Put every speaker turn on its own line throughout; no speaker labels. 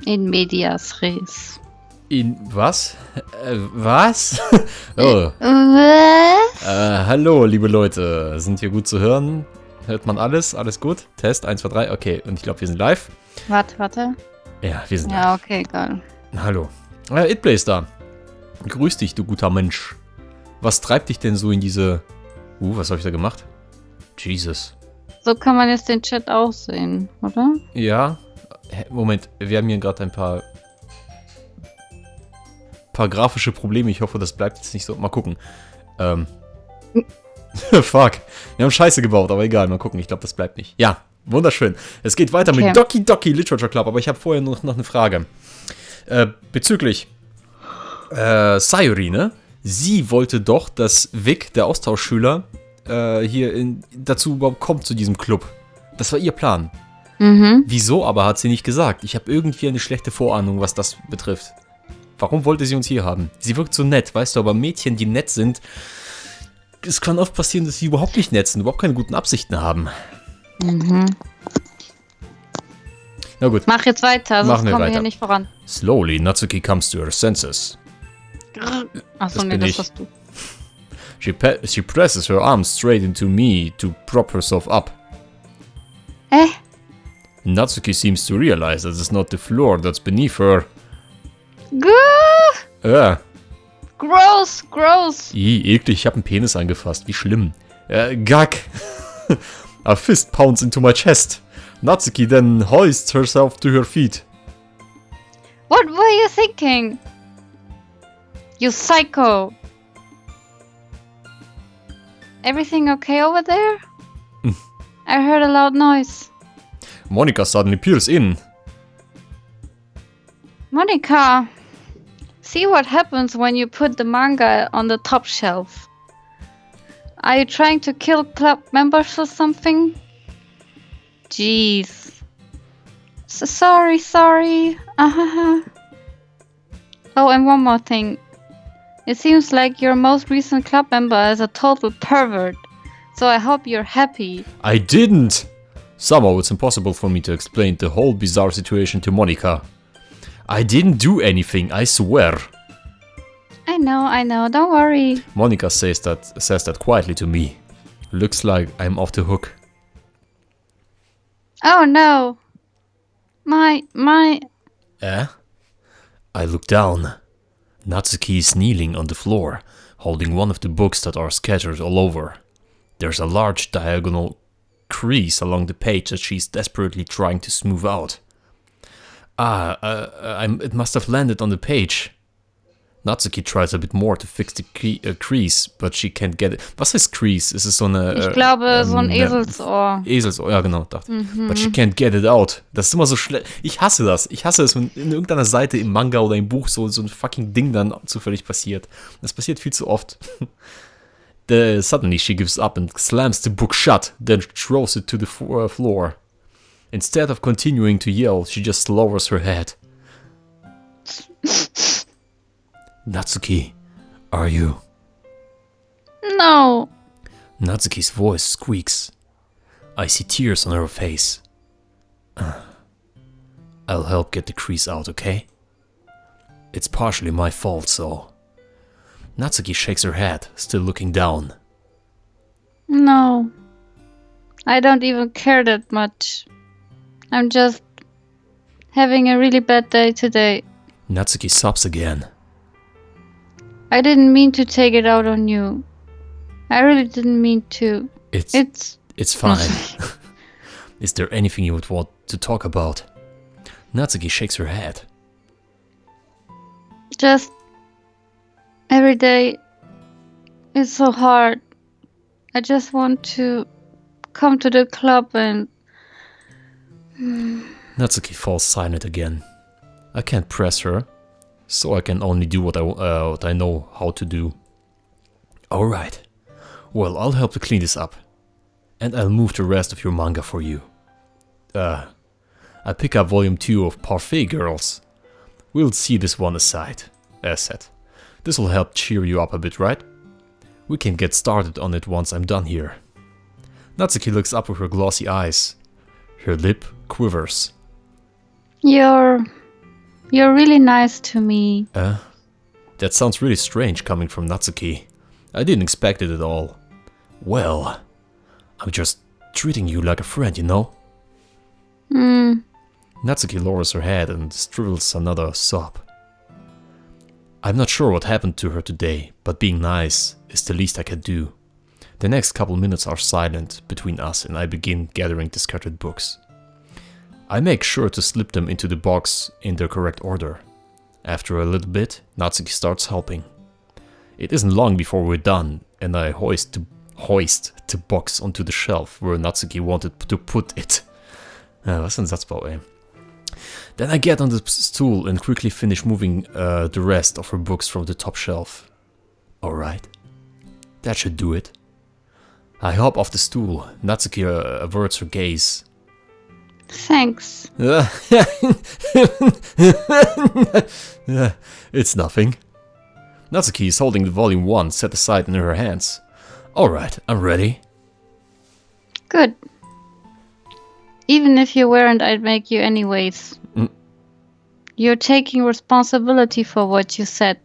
In medias res.
In was? Was? Oh.
Was?
Hallo, liebe Leute. Sind hier gut zu hören? Hört man alles? Alles gut? Test 1, 2, 3. Okay, und ich glaube, wir sind live.
Warte.
Ja, wir sind live.
Ja, okay, geil.
Hallo. Itplay ist da. Grüß dich, du guter Mensch. Was treibt dich denn so in diese... was habe ich da gemacht? Jesus.
So kann man jetzt den Chat auch sehen, oder?
Ja. Moment, wir haben hier gerade ein paar grafische Probleme. Ich hoffe, das bleibt jetzt nicht so. Mal gucken. Fuck. Wir haben Scheiße gebaut, aber egal. Mal gucken. Ich glaube, das bleibt nicht. Ja, wunderschön. Es geht weiter mit Doki Doki Literature Club. Aber ich habe vorher noch eine Frage. Bezüglich Sayuri, ne? Sie wollte doch, dass Vic, der Austauschschüler, dazu überhaupt kommt zu diesem Club. Das war ihr Plan.
Mhm.
Wieso aber hat sie nicht gesagt? Ich habe irgendwie eine schlechte Vorahnung, was das betrifft. Warum wollte sie uns hier haben? Sie wirkt so nett, weißt du, aber Mädchen, die nett sind, es kann oft passieren, dass sie überhaupt nicht nett sind, überhaupt keine guten Absichten haben.
Mhm.
Na gut.
Mach jetzt weiter, sonst kommen wir hier nicht voran.
Slowly, Natsuki comes to her senses.
Achso, nee, das hast du.
She presses her arms straight into me to prop herself up. Natsuki seems to realize that it's not the floor that's beneath her.
Gross.
Eklig, ich hab einen Penis angefasst. Wie schlimm. Gack. A fist pounds into my chest. Natsuki then hoists herself to her feet.
What were you thinking? You psycho. Everything okay over there? I heard a loud noise.
Monika suddenly peers in.
Monika, see what happens when you put the manga on the top shelf. Are you trying to kill club members or something? Jeez. Sorry. Oh, and one more thing. It seems like your most recent club member is a total pervert. So I hope you're happy.
I didn't! Somehow it's impossible for me to explain the whole bizarre situation to Monika. I didn't do anything, I swear.
I know, don't worry.
Monika says that quietly to me. Looks like I'm off the hook.
Oh no. My...
I look down. Natsuki is kneeling on the floor, holding one of the books that are scattered all over. There's a large diagonal crease along the page that she's desperately trying to smooth out. It must have landed on the page. Natsuki tries a bit more to fix the crease, but she can't get it. Was ist Crease? Ist es so eine...
Ich glaube, so ein Eselsohr.
Eselsohr, ja genau, dachte. But she can't get it out. Das ist immer so schlecht. Ich hasse das. Ich hasse es, wenn in irgendeiner Seite im Manga oder im Buch so ein fucking Ding dann zufällig passiert. Das passiert viel zu oft. Suddenly she gives up and slams the book shut, then throws it to the floor. Instead of continuing to yell, she just lowers her head. Natsuki, are you?
No.
Natsuki's voice squeaks. I see tears on her face. I'll help get the crease out, okay? It's partially my fault, so... Natsuki shakes her head, still looking down.
No. I don't even care that much. I'm just having a really bad day today.
Natsuki sobs again.
I didn't mean to take it out on you. I really didn't mean to.
It's fine. Is there anything you would want to talk about? Natsuki shakes her head.
Just every day is so hard. I just want to come to the club and...
Natsuki falls silent again. I can't press her, so I can only do what I know how to do. Alright. Well, I'll help to clean this up. And I'll move the rest of your manga for you. I pick up volume 2 of Parfait Girls. We'll see this one aside, as said. This will help cheer you up a bit, right? We can get started on it once I'm done here. Natsuki looks up with her glossy eyes. Her lip quivers.
You're You're really nice to me.
That sounds really strange coming from Natsuki. I didn't expect it at all. Well, I'm just treating you like a friend, you know? Natsuki lowers her head and scribbles another sob. I'm not sure what happened to her today, but being nice is the least I can do. The next couple minutes are silent between us and I begin gathering the scattered books. I make sure to slip them into the box in their correct order. After a little bit, Natsuki starts helping. It isn't long before we're done, and I hoist the box onto the shelf where Natsuki wanted to put it. Was ein Satzbau, ey. Then I get on the stool and quickly finish moving the rest of her books from the top shelf. Alright, that should do it. I hop off the stool. Natsuki averts her gaze.
Thanks.
It's nothing. Natsuki is holding the volume 1 set aside in her hands. Alright, I'm ready.
Good. Even if you weren't, I'd make you anyways. You're taking responsibility for what you said.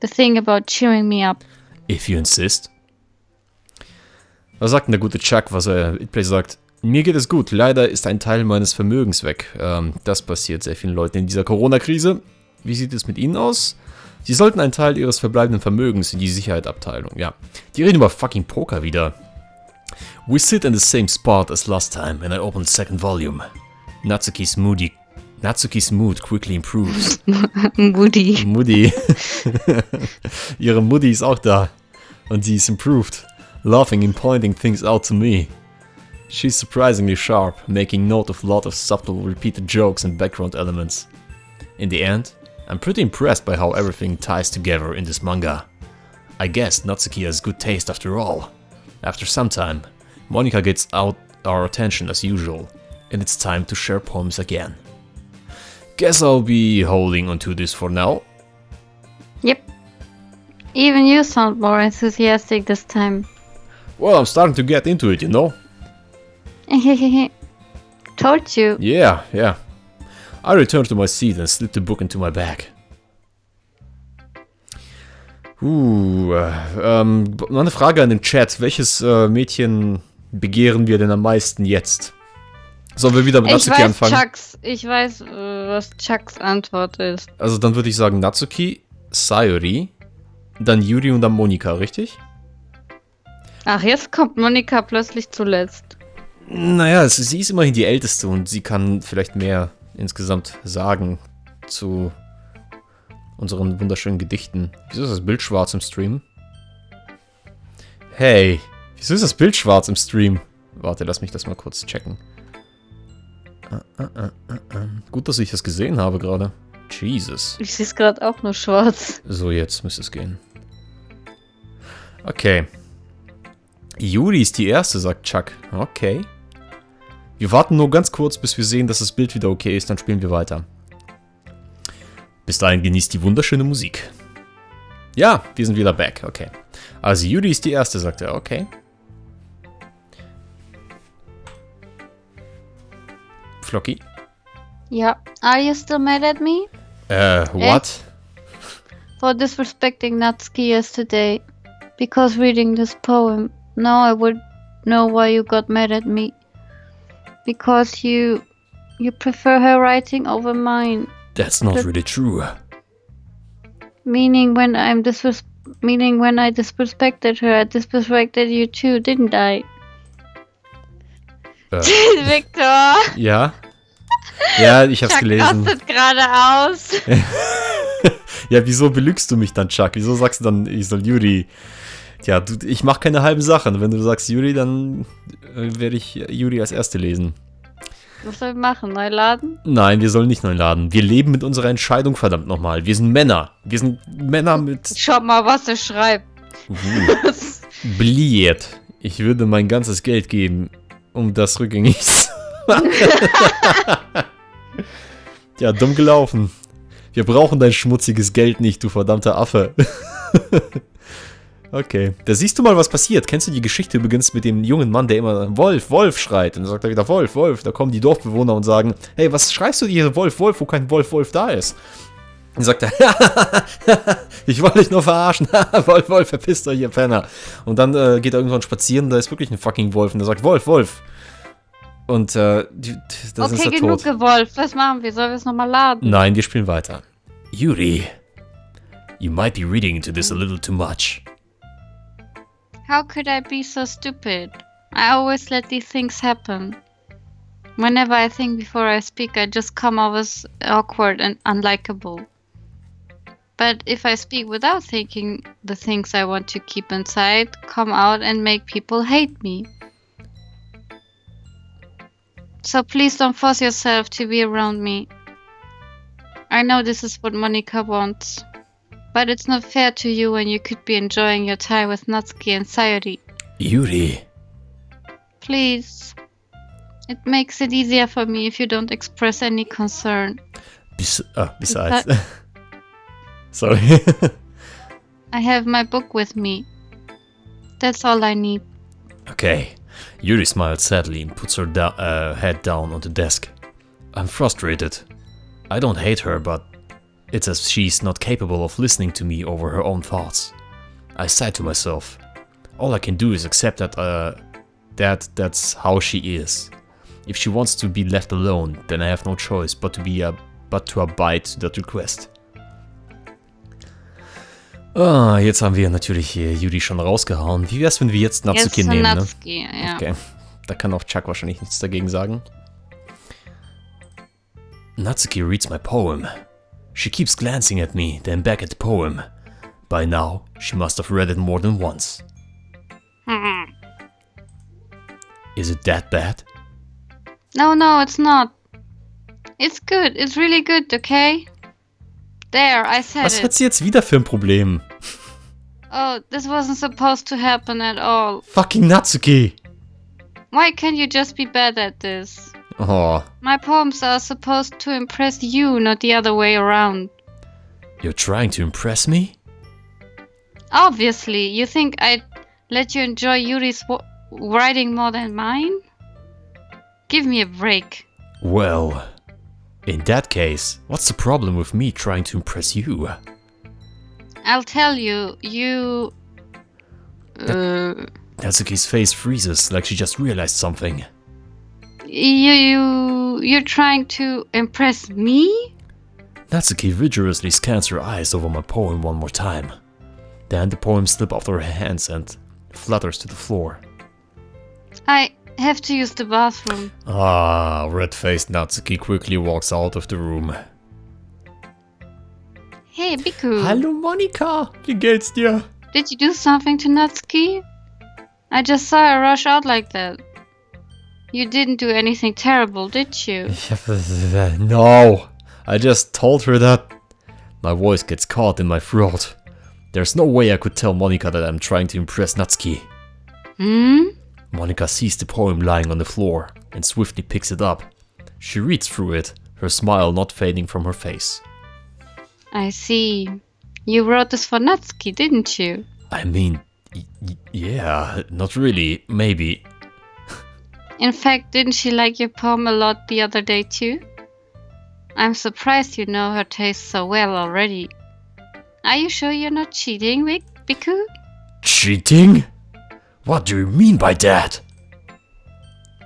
The thing about cheering me up.
If you insist. Was sagt denn der gute Chuck, was Itplay sagt? Mir geht es gut, leider ist ein Teil meines Vermögens weg. Das passiert sehr vielen Leuten in dieser Corona-Krise. Wie sieht es mit Ihnen aus? Sie sollten einen Teil Ihres verbleibenden Vermögens in die Sicherheitsabteilung. Ja, die reden über fucking Poker wieder. We sit in the same spot as last time and I open the second volume. Natsuki's mood quickly improves. Moody. Ihre Moody ist auch da. Und sie ist improved. Laughing and pointing things out to me. She's surprisingly sharp, making note of a lot of subtle repeated jokes and background elements. In the end, I'm pretty impressed by how everything ties together in this manga. I guess Natsuki has good taste after all. After some time, Monika gets out our attention as usual, and it's time to share poems again. Guess I'll be holding onto this for now.
Yep. Even you sound more enthusiastic this time.
Well, I'm starting to get into it, you know?
Told you.
Yeah. I return to my seat and slip the book into my bag. Mal eine Frage an den Chat. Welches Mädchen begehren wir denn am meisten jetzt? Sollen wir wieder mit Natsuki anfangen?
Ich weiß, was Chucks Antwort ist.
Also dann würde ich sagen Natsuki, Sayori, dann Yuri und dann Monika, richtig?
Ach, jetzt kommt Monika plötzlich zuletzt.
Naja, sie ist immerhin die Älteste und sie kann vielleicht mehr insgesamt sagen zu unseren wunderschönen Gedichten. Wieso ist das Bild schwarz im Stream? Hey, wieso ist das Bild schwarz im Stream? Warte, lass mich das mal kurz checken. Gut, dass ich das gesehen habe gerade. Jesus.
Ich sehe es gerade auch nur schwarz.
So, jetzt müsste es gehen. Okay. Yuri ist die Erste, sagt Chuck. Okay. Wir warten nur ganz kurz, bis wir sehen, dass das Bild wieder okay ist, dann spielen wir weiter. Bis dahin genießt die wunderschöne Musik. Ja, wir sind wieder back, okay. Also Yuri ist die Erste, sagt er, okay. Flocki?
Ja, are you still mad at me?
What?
For disrespecting Natsuki yesterday. Because reading this poem. Now I would know why you got mad at me. Because you prefer her writing over mine.
That's not really true.
Meaning when I disrespected her, I disrespected you too, didn't I? Victor!
Ja? Ja, ich hab's
Chuck
gelesen.
rastet gerade aus.
Ja, wieso belügst du mich dann, Chuck? Wieso sagst du dann, ich soll Yuri... Ja, ich mach keine halben Sachen. Wenn du sagst Yuri, dann werde ich Yuri als Erste lesen.
Was soll ich machen? Neu laden?
Nein, wir sollen nicht neu laden. Wir leben mit unserer Entscheidung, verdammt nochmal. Wir sind Männer. Wir sind Männer mit...
Schau mal, was er schreibt.
BlIND. Ich würde mein ganzes Geld geben, um das rückgängig zu machen. Ja, dumm gelaufen. Wir brauchen dein schmutziges Geld nicht, du verdammter Affe. Okay. Da siehst du mal, was passiert. Kennst du die Geschichte übrigens mit dem jungen Mann, der immer Wolf, Wolf schreit? Und dann sagt er wieder Wolf, Wolf. Da kommen die Dorfbewohner und sagen, hey, was schreist du hier, Wolf, Wolf, wo kein Wolf, Wolf da ist? Und sagt er, ich wollte dich nur verarschen. Wolf, Wolf, verpisst euch, ihr Penner. Und dann geht er irgendwann spazieren, da ist wirklich ein fucking Wolf. Und er sagt, Wolf, Wolf. Und das ist der
Okay, genug
Tod.
gewolft. Was machen wir? Sollen wir es nochmal laden?
Nein, wir spielen weiter. Yuri, you might be reading into this a little too much.
How could I be so stupid? I always let these things happen. Whenever I think before I speak, I just come off as awkward and unlikable. But if I speak without thinking, the things I want to keep inside come out and make people hate me. So please don't force yourself to be around me. I know this is what Monika wants. But it's not fair to you when you could be enjoying your time with Natsuki and Sayori.
Yuri.
Please. It makes it easier for me if you don't express any concern.
Besides. Sorry.
I have my book with me. That's all I need.
Okay. Yuri smiles sadly and puts her head down on the desk. I'm frustrated. I don't hate her, but it's as she's not capable of listening to me over her own thoughts. I sigh to myself. All I can do is accept that's how she is. If she wants to be left alone, then I have no choice but to abide to that request. Ah, jetzt haben wir natürlich hier Yuri schon rausgehauen. Wie wär's, wenn wir jetzt Natsuki
Jetzt
nehmen,
Natsuki,
ne?
ja.
Okay. Da kann auch Chuck wahrscheinlich nichts dagegen sagen. Natsuki reads my poem. She keeps glancing at me, then back at the poem. By now, she must have read it more than once. Is it that bad?
No, it's not. It's good. It's really good, okay? There, I said
Was
it.
hat sie jetzt wieder für ein Problem?
Oh, this wasn't supposed to happen at all.
Fucking Natsuki!
Why can't you just be bad at this?
Oh,
My poems are supposed to impress you, not the other way around.
you're trying to impress me?
Obviously, you think I'd let you enjoy Yuri's writing more than mine? Give me a break.
Well, in that case, what's the problem with me trying to impress you?
I'll tell you,
Natsuki's face freezes like she just realized something.
You're trying to impress me?
Natsuki vigorously scans her eyes over my poem one more time. Then the poem slips off her hands and flutters to the floor.
I have to use the bathroom.
Ah, red-faced Natsuki quickly walks out of the room.
Hey, Biku.
Hallo Monika, wie geht's dir?
Did you do something to Natsuki? I just saw her rush out like that. You didn't do anything terrible, did you?
No, I just told her that. My voice gets caught in my throat. There's no way I could tell Monika that I'm trying to impress Natsuki. Monika sees the poem lying on the floor and swiftly picks it up. She reads through it, her smile not fading from her face.
I see. You wrote this for Natsuki, didn't you?
I mean, yeah, not really, maybe.
In fact, didn't she like your poem a lot the other day too? I'm surprised you know her taste so well already. Are you sure you're not cheating, Biku?
Cheating? What do you mean by that?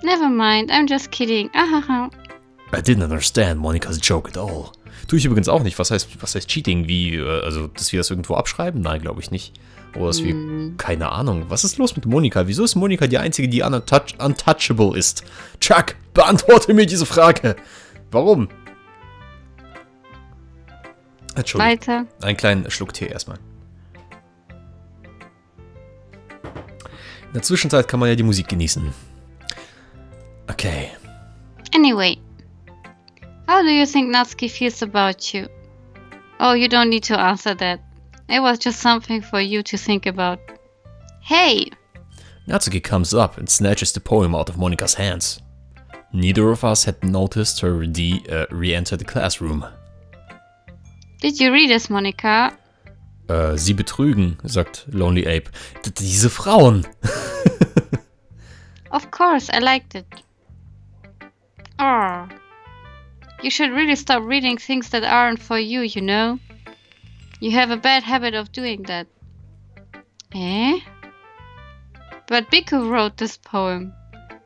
Never mind, I'm just kidding. Ahaha.
I didn't understand Monikas joke at all. Tue ich übrigens auch nicht. Was heißt Cheating? Wie, also, dass wir das irgendwo abschreiben? Nein, glaube ich nicht. Oder dass wir, keine Ahnung. Was ist los mit Monika? Wieso ist Monika die einzige, die untouchable ist? Chuck, beantworte mir diese Frage. Warum? Entschuldigung.
Weiter.
Einen kleinen Schluck Tee erstmal. In der Zwischenzeit kann man ja die Musik genießen. Okay.
Anyway, how do you think Natsuki feels about you? Oh, you don't need to answer that. It was just something for you to think about. Hey!
Natsuki comes up and snatches the poem out of Monika's hands. Neither of us had noticed her re-enter the classroom.
Did you read this, Monika?
Sie betrügen, sagt Lonely Ape. Diese Frauen.
Of course, I liked it. Oh. You should really stop reading things that aren't for you, you know? You have a bad habit of doing that. Eh? But Biku wrote this poem.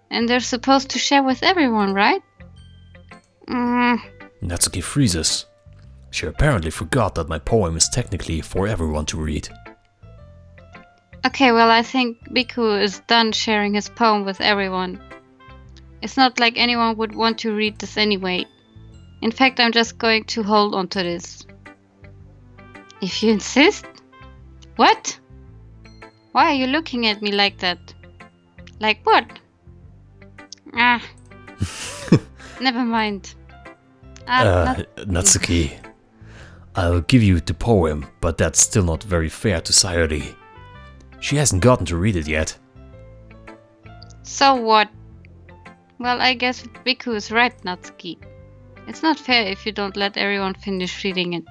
And they're supposed to share with everyone, right?
Natsuki freezes. She apparently forgot that my poem is technically for everyone to read.
Okay, well, I think Biku is done sharing his poem with everyone. It's not like anyone would want to read this anyway. In fact, I'm just going to hold on to this. If you insist? What? Why are you looking at me like that? Like what? Never mind.
Natsuki, I'll give you the poem, but that's still not very fair to Sayori. She hasn't gotten to read it yet.
So what? Well, I guess Biku is right, Natsuki. It's not fair if you don't let everyone finish reading it.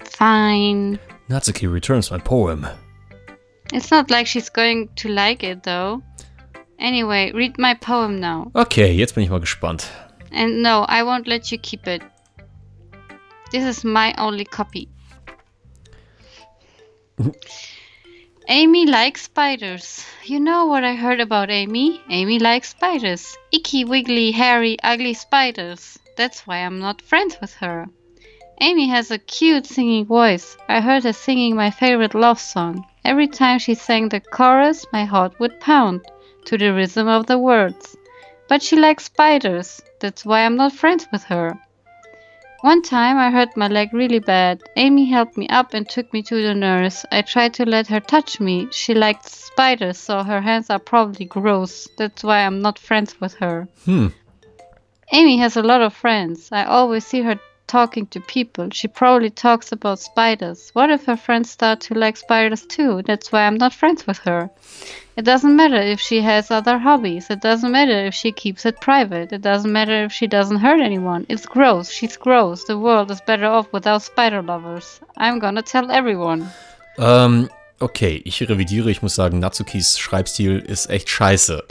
Fine.
Natsuki returns my poem.
It's not like she's going to like it, though. Anyway, read my poem now.
Okay, jetzt bin ich mal gespannt.
And no, I won't let you keep it. This is my only copy. Amy likes spiders. You know what I heard about Amy? Amy likes spiders. Icky, wiggly, hairy, ugly spiders. That's why I'm not friends with her. Amy has a cute singing voice. I heard her singing my favorite love song. Every time she sang the chorus, my heart would pound to the rhythm of the words. But she likes spiders. That's why I'm not friends with her. One time I hurt my leg really bad. Amy helped me up and took me to the nurse. I tried to let her touch me. She liked spiders, so her hands are probably gross. That's why I'm not friends with her. Amy has a lot of friends. I always see her talking to people. She probably talks about spiders. What if her friends start to like spiders too? That's why I'm not friends with her. It doesn't matter if she has other hobbies. It doesn't matter if she keeps it private. It doesn't matter if she doesn't hurt anyone. It's gross. She's gross. The world is better off without spider lovers. I'm gonna tell everyone.
Okay, ich revidiere. Ich muss sagen, Natsukis Schreibstil ist echt scheiße.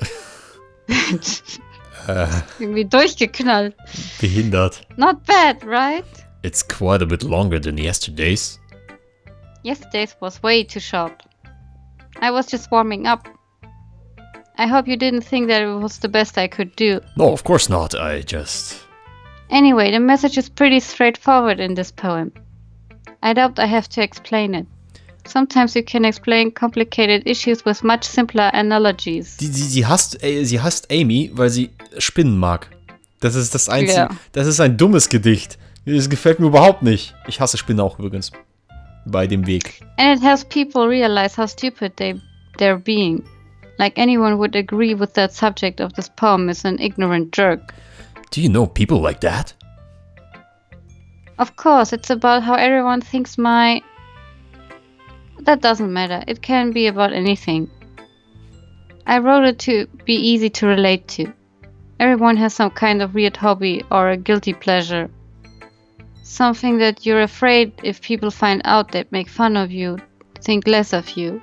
Irgendwie durchgeknallt.
Behindert.
Not bad, right?
It's quite a bit longer than yesterday's.
Yesterday's was way too short. I was just warming up. I hope you didn't think that it was the best I could do.
No, of course not. I just...
Anyway, the message is pretty straightforward in this poem. I doubt I have to explain it. Sometimes you can explain complicated issues with much simpler analogies.
Sie hasst Amy, weil sie Spinnen mag. Das ist das Einzige.
Ja.
Das ist ein dummes Gedicht. Das gefällt mir überhaupt nicht. Ich hasse Spinnen auch übrigens. Bei dem Weg.
And it helps people realize how stupid they're being. Like anyone would agree with that subject of this poem is an ignorant jerk.
Do you know people like that?
Of course, it's about how everyone thinks That doesn't matter. It can be about anything. I wrote it to be easy to relate to. Everyone has some kind of weird hobby or a guilty pleasure. Something that you're afraid if people find out they'd make fun of you, think less of you.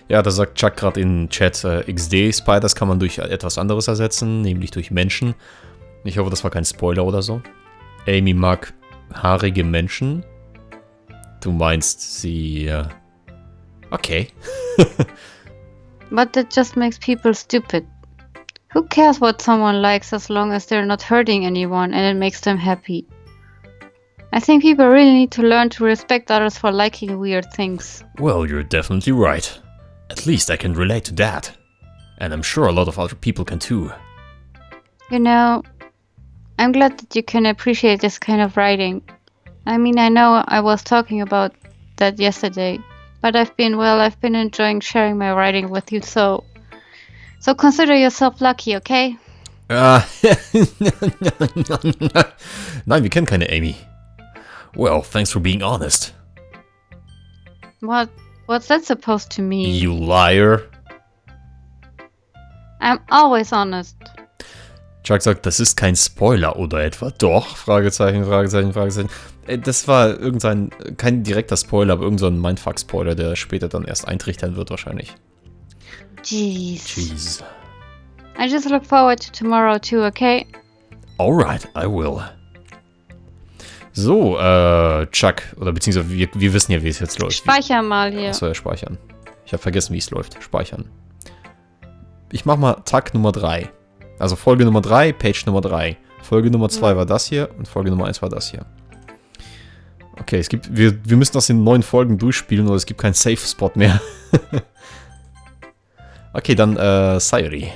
Ja, da sagt Chuck gerade in Chat, XD, Spiders kann man durch etwas anderes ersetzen, nämlich durch Menschen. Ich hoffe, das war kein Spoiler oder so. Amy mag haarige Menschen. Du meinst, sie... Okay.
But that just makes people stupid. Who cares what someone likes as long as they're not hurting anyone and it makes them happy? I think people really need to learn to respect others for liking weird things.
Well, you're definitely right. At least I can relate to that. And I'm sure a lot of other people can too.
You know, I'm glad that you can appreciate this kind of writing. I mean, I know I was talking about that yesterday, but I've been enjoying sharing my writing with you, so consider yourself lucky, okay?
Nein, wir kennen keine Amy. Well, thanks for being honest.
What's that supposed to mean?
You liar.
I'm always honest.
Chuck sagt, das ist kein Spoiler oder etwa? Doch, Fragezeichen, Fragezeichen, Fragezeichen. Das war kein direkter Spoiler, aber irgendein so Mindfuck-Spoiler, der später dann erst eintrichtern wird wahrscheinlich.
Jeez. I just look forward to tomorrow too, okay?
Alright, I will. So, Chuck, oder beziehungsweise wir wissen ja, wie es jetzt läuft.
Speicher mal hier.
Achso, ja, speichern. Ich habe vergessen, wie es läuft. Speichern. Ich mach mal Tag Nummer 3. Also Folge Nummer 3, Page Nummer 3. Folge Nummer 2 war das hier und Folge Nummer 1 war das hier. Okay, wir müssen das in 9 Folgen durchspielen oder es gibt keinen Safe-Spot mehr. Okay, dann Sayuri.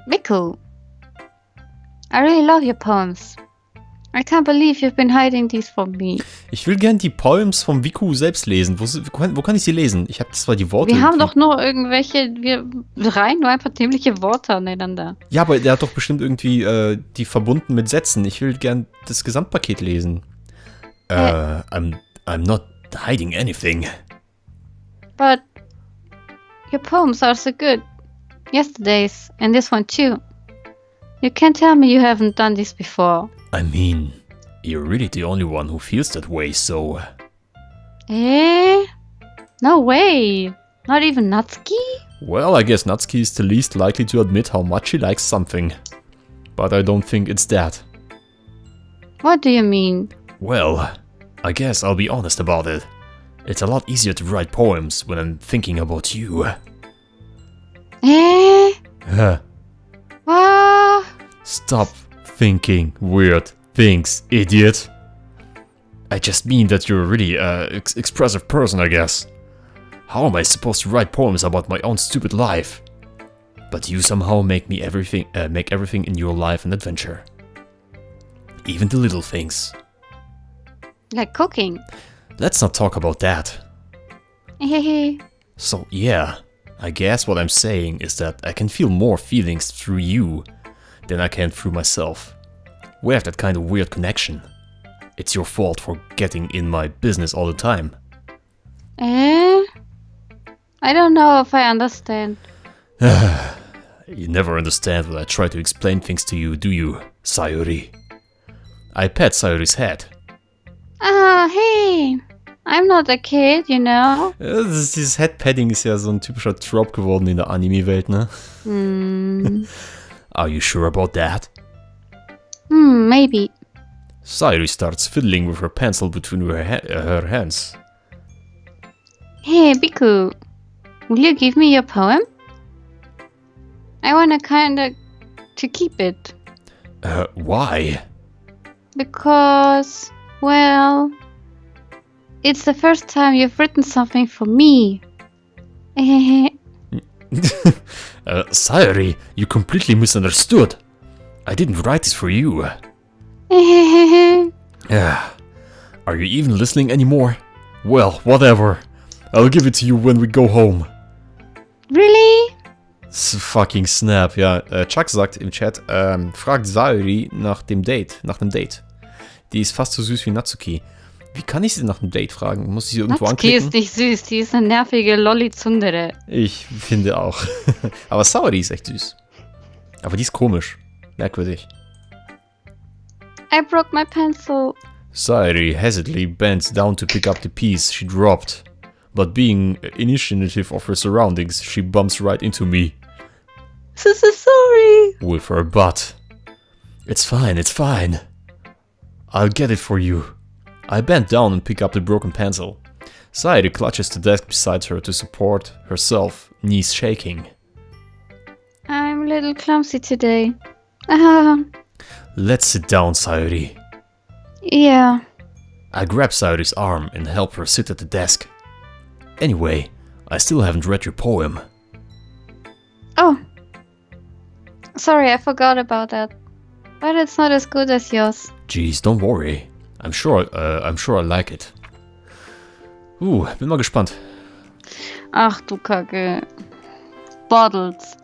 Miku, I really love your poems. I can't believe you've been hiding these from me.
Ich will gern die Poems vom Viku selbst lesen. Wo kann ich sie lesen? Ich habe zwar die Worte.
Wir haben doch nur wir reihen nur einfach dämliche Worte aneinander.
Ja, aber der hat doch bestimmt irgendwie die verbunden mit Sätzen. Ich will gern das Gesamtpaket lesen. I'm not hiding anything.
But your poems are so good. Yesterday's and this one too. You can't tell me you haven't done this before.
I mean, you're really the only one who feels that way, so...
No way. Not even Natsuki?
Well, I guess Natsuki is the least likely to admit how much she likes something. But I don't think it's that.
What do you mean?
Well, I guess I'll be honest about it. It's a lot easier to write poems when I'm thinking about you. Stop thinking weird things, idiot. I just mean that you're a really expressive person, I guess. How am I supposed to write poems about my own stupid life? But you somehow make everything in your life an adventure. Even the little things.
Like cooking.
Let's not talk about that. So yeah, I guess what I'm saying is that I can feel more feelings through you than I can through myself. We have that kind of weird connection. It's your fault for getting in my business all the time.
I don't know if I understand.
You never understand when I try to explain things to you, do you, Sayuri? I pat Sayuri's head.
Hey, I'm not a kid, you know.
Dieses Head-Padding ist ja so ein typischer Trope geworden in der Anime-Welt, ne? Are you sure about that?
Maybe.
Sayuri starts fiddling with her pencil between her hands.
Hey, Biku, will you give me your poem? I wanna to keep it.
Why?
Because, well, it's the first time you've written something for me.
Sayuri, you completely misunderstood. I didn't write this for you. Are you even listening anymore? Well, whatever. I'll give it to you when we go home.
Really?
Fucking snap, ja. Chuck sagt im Chat, fragt Sayuri nach dem Date. Die ist fast so süß wie Natsuki. Wie kann ich sie nach dem Date fragen? Muss ich sie irgendwo
Natsuki
anklicken?
ist nicht süß, die ist eine nervige Lolli-Tsundere.
Ich finde auch. Aber Sayuri ist echt süß. Aber die ist komisch. Merkwürdig.
I broke my pencil.
Sayuri hesitantly bends down to pick up the piece she dropped. But being initiative of her surroundings, she bumps right into me.
So sorry.
With her butt. It's fine. I'll get it for you. I bend down and pick up the broken pencil. Sayuri clutches the desk beside her to support herself, knees shaking.
I'm a little clumsy today.
Let's sit down, Sayuri.
Yeah.
I grab Sayuri's arm and help her sit at the desk. Anyway, I still haven't read your poem.
Oh. Sorry, I forgot about that. But it's not as good as yours.
Jeez, don't worry. I'm sure I like it. Bin mal gespannt.
Ach du Kacke. Bottles.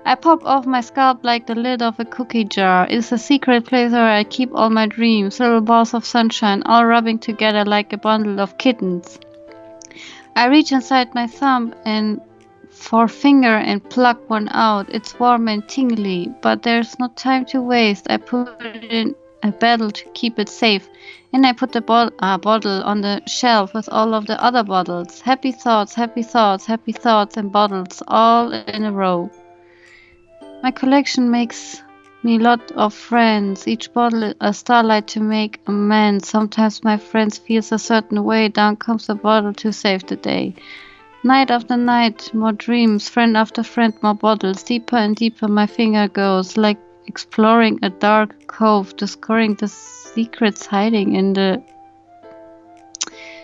I pop off my scalp like the lid of a cookie jar. It's a secret place where I keep all my dreams, little balls of sunshine, all rubbing together like a bundle of kittens. I reach inside my thumb and forefinger and pluck one out. It's warm and tingly, but there's no time to waste. I put it in a bottle to keep it safe, and I put the bottle on the shelf with all of the other bottles. Happy thoughts, happy thoughts, happy thoughts, and bottles all in a row. My collection makes me a lot of friends. Each bottle a starlight to make amends. Sometimes my friends feels a certain way. Down comes the bottle to save the day. Night after night, more dreams. Friend after friend, more bottles. Deeper and deeper my finger goes, like exploring a dark cove, discovering the secrets hiding in the...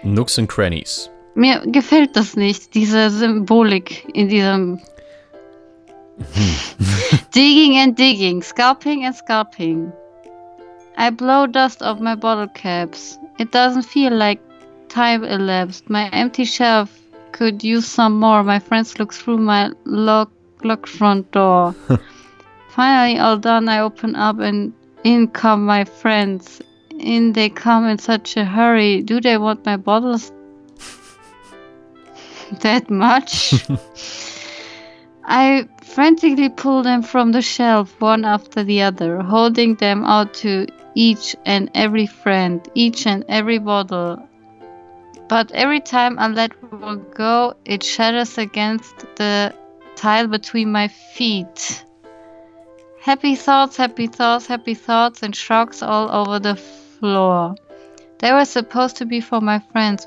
Nooks and Crannies.
Mir gefällt das nicht, diese Symbolik in diesem... Digging and digging, scalping and scalping. I blow dust off my bottle caps. It doesn't feel like time elapsed. My empty shelf could use some more. My friends look through my locked front door. Finally, all done, I open up and in come my friends. In they come in such a hurry. Do they want my bottles that much? I frantically pull them from the shelf, one after the other, holding them out to each and every friend, each and every bottle. But every time I let one go, it shatters against the tile between my feet. Happy thoughts, happy thoughts, happy thoughts, and shrugs all over the floor. They were supposed to be for my friends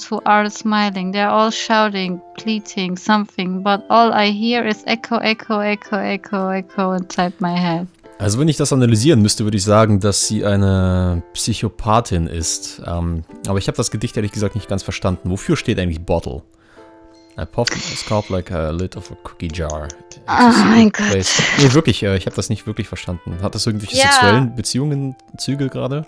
who are smiling. They're all shouting, pleading, something, but all I hear is echo, echo, echo, echo, echo inside my head.
Also wenn ich das analysieren müsste, würde ich sagen, dass sie eine Psychopathin ist. Aber ich habe das Gedicht ehrlich gesagt nicht ganz verstanden. Wofür steht eigentlich Bottle? I popped a scalp like a lid of a cookie jar.
Oh mein Gott.
Nee, wirklich, ich habe das nicht wirklich verstanden. Hat das irgendwelche sexuellen Beziehungen, Züge gerade?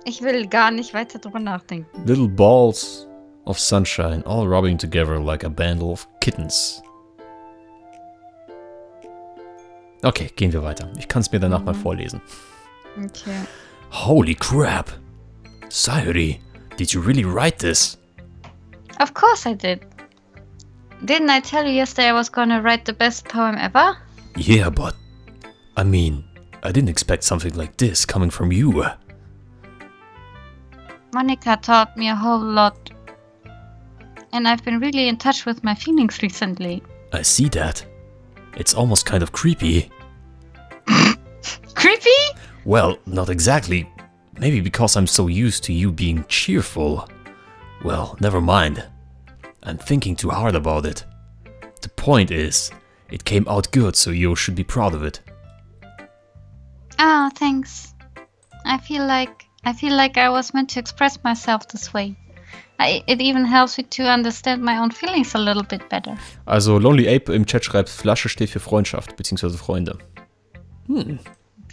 Ich will gar nicht weiter drüber nachdenken.
Little balls of sunshine, all rubbing together like a bundle of kittens. Okay, gehen wir weiter. Ich kann es mir danach mal vorlesen.
Okay.
Holy crap! Sayuri, did you really write this?
Of course I did. Didn't I tell you yesterday I was gonna write the best poem ever?
Yeah, but... I mean, I didn't expect something like this coming from you.
Monica taught me a whole lot. And I've been really in touch with my feelings recently.
I see that. It's almost kind of creepy.
Creepy?
Well, not exactly. Maybe because I'm so used to you being cheerful. Well, never mind. I'm thinking too hard about it. The point is, it came out good, so you should be proud of it.
Oh, thanks. I feel like I was meant to express myself this way. It even helps me to understand my own feelings a little bit better.
Also Lonely Ape im Chat schreibt, Flasche steht für Freundschaft bzw. Freunde.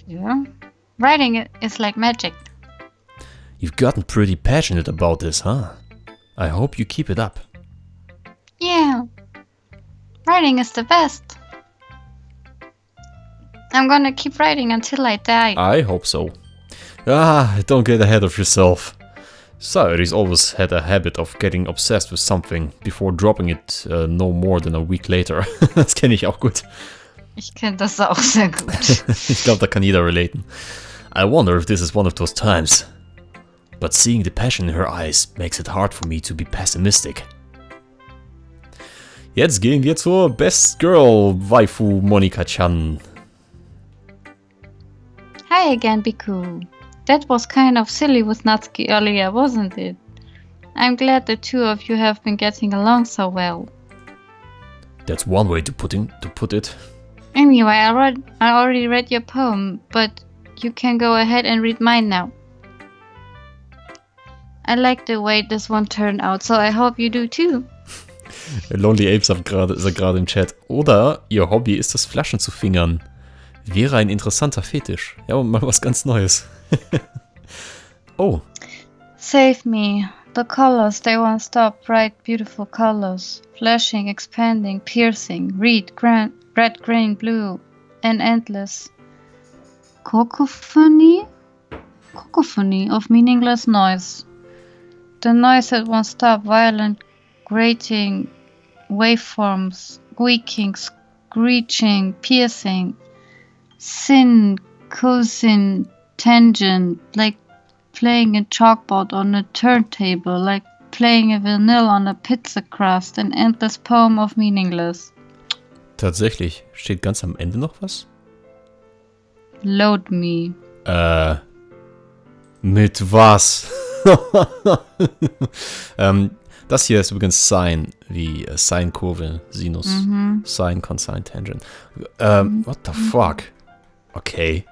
Yeah. Writing is like magic.
You've gotten pretty passionate about this, huh? I hope you keep it up.
Yeah. Writing is the best. I'm gonna keep writing until I die.
I hope so. Don't get ahead of yourself. Sayuri's always had a habit of getting obsessed with something before dropping it no more than a week later. Das kenne ich auch gut.
Ich kenne das auch sehr gut.
Ich glaube, da kann jeder relaten. I wonder if this is one of those times. But seeing the passion in her eyes makes it hard for me to be pessimistic. Jetzt gehen wir zur Best Girl Waifu Monika-chan.
Hi again, Biku. That was kind of silly with Natsuki earlier, wasn't it? I'm glad the two of you have been getting along so well.
That's one way to put it.
Anyway, I already read your poem, but you can go ahead and read mine now. I like the way this one turned out, so I hope you do too.
Lonely Apes ist gerade im Chat. Oder ihr Hobby ist es, Flaschen zu fingern. Wäre ein interessanter Fetisch. Ja, mal was ganz Neues. Oh.
Save me. The colors, they won't stop. Bright, beautiful colors. Flashing, expanding, piercing. Red, green, blue. And endless. Cacophony? Cacophony of meaningless noise. The noise that won't stop. Violent, grating waveforms, squeaking, screeching, piercing, sin, cosine, tangent, like playing a chalkboard on a turntable, like playing a vinyl on a pizza crust, an endless poem of meaningless.
Tatsächlich. Steht ganz am Ende noch was?
Load me.
Mit was? Das hier ist übrigens Sine, wie Sine-Kurve, Sinus, Sine, Cosine, Tangent. What the fuck? Okay.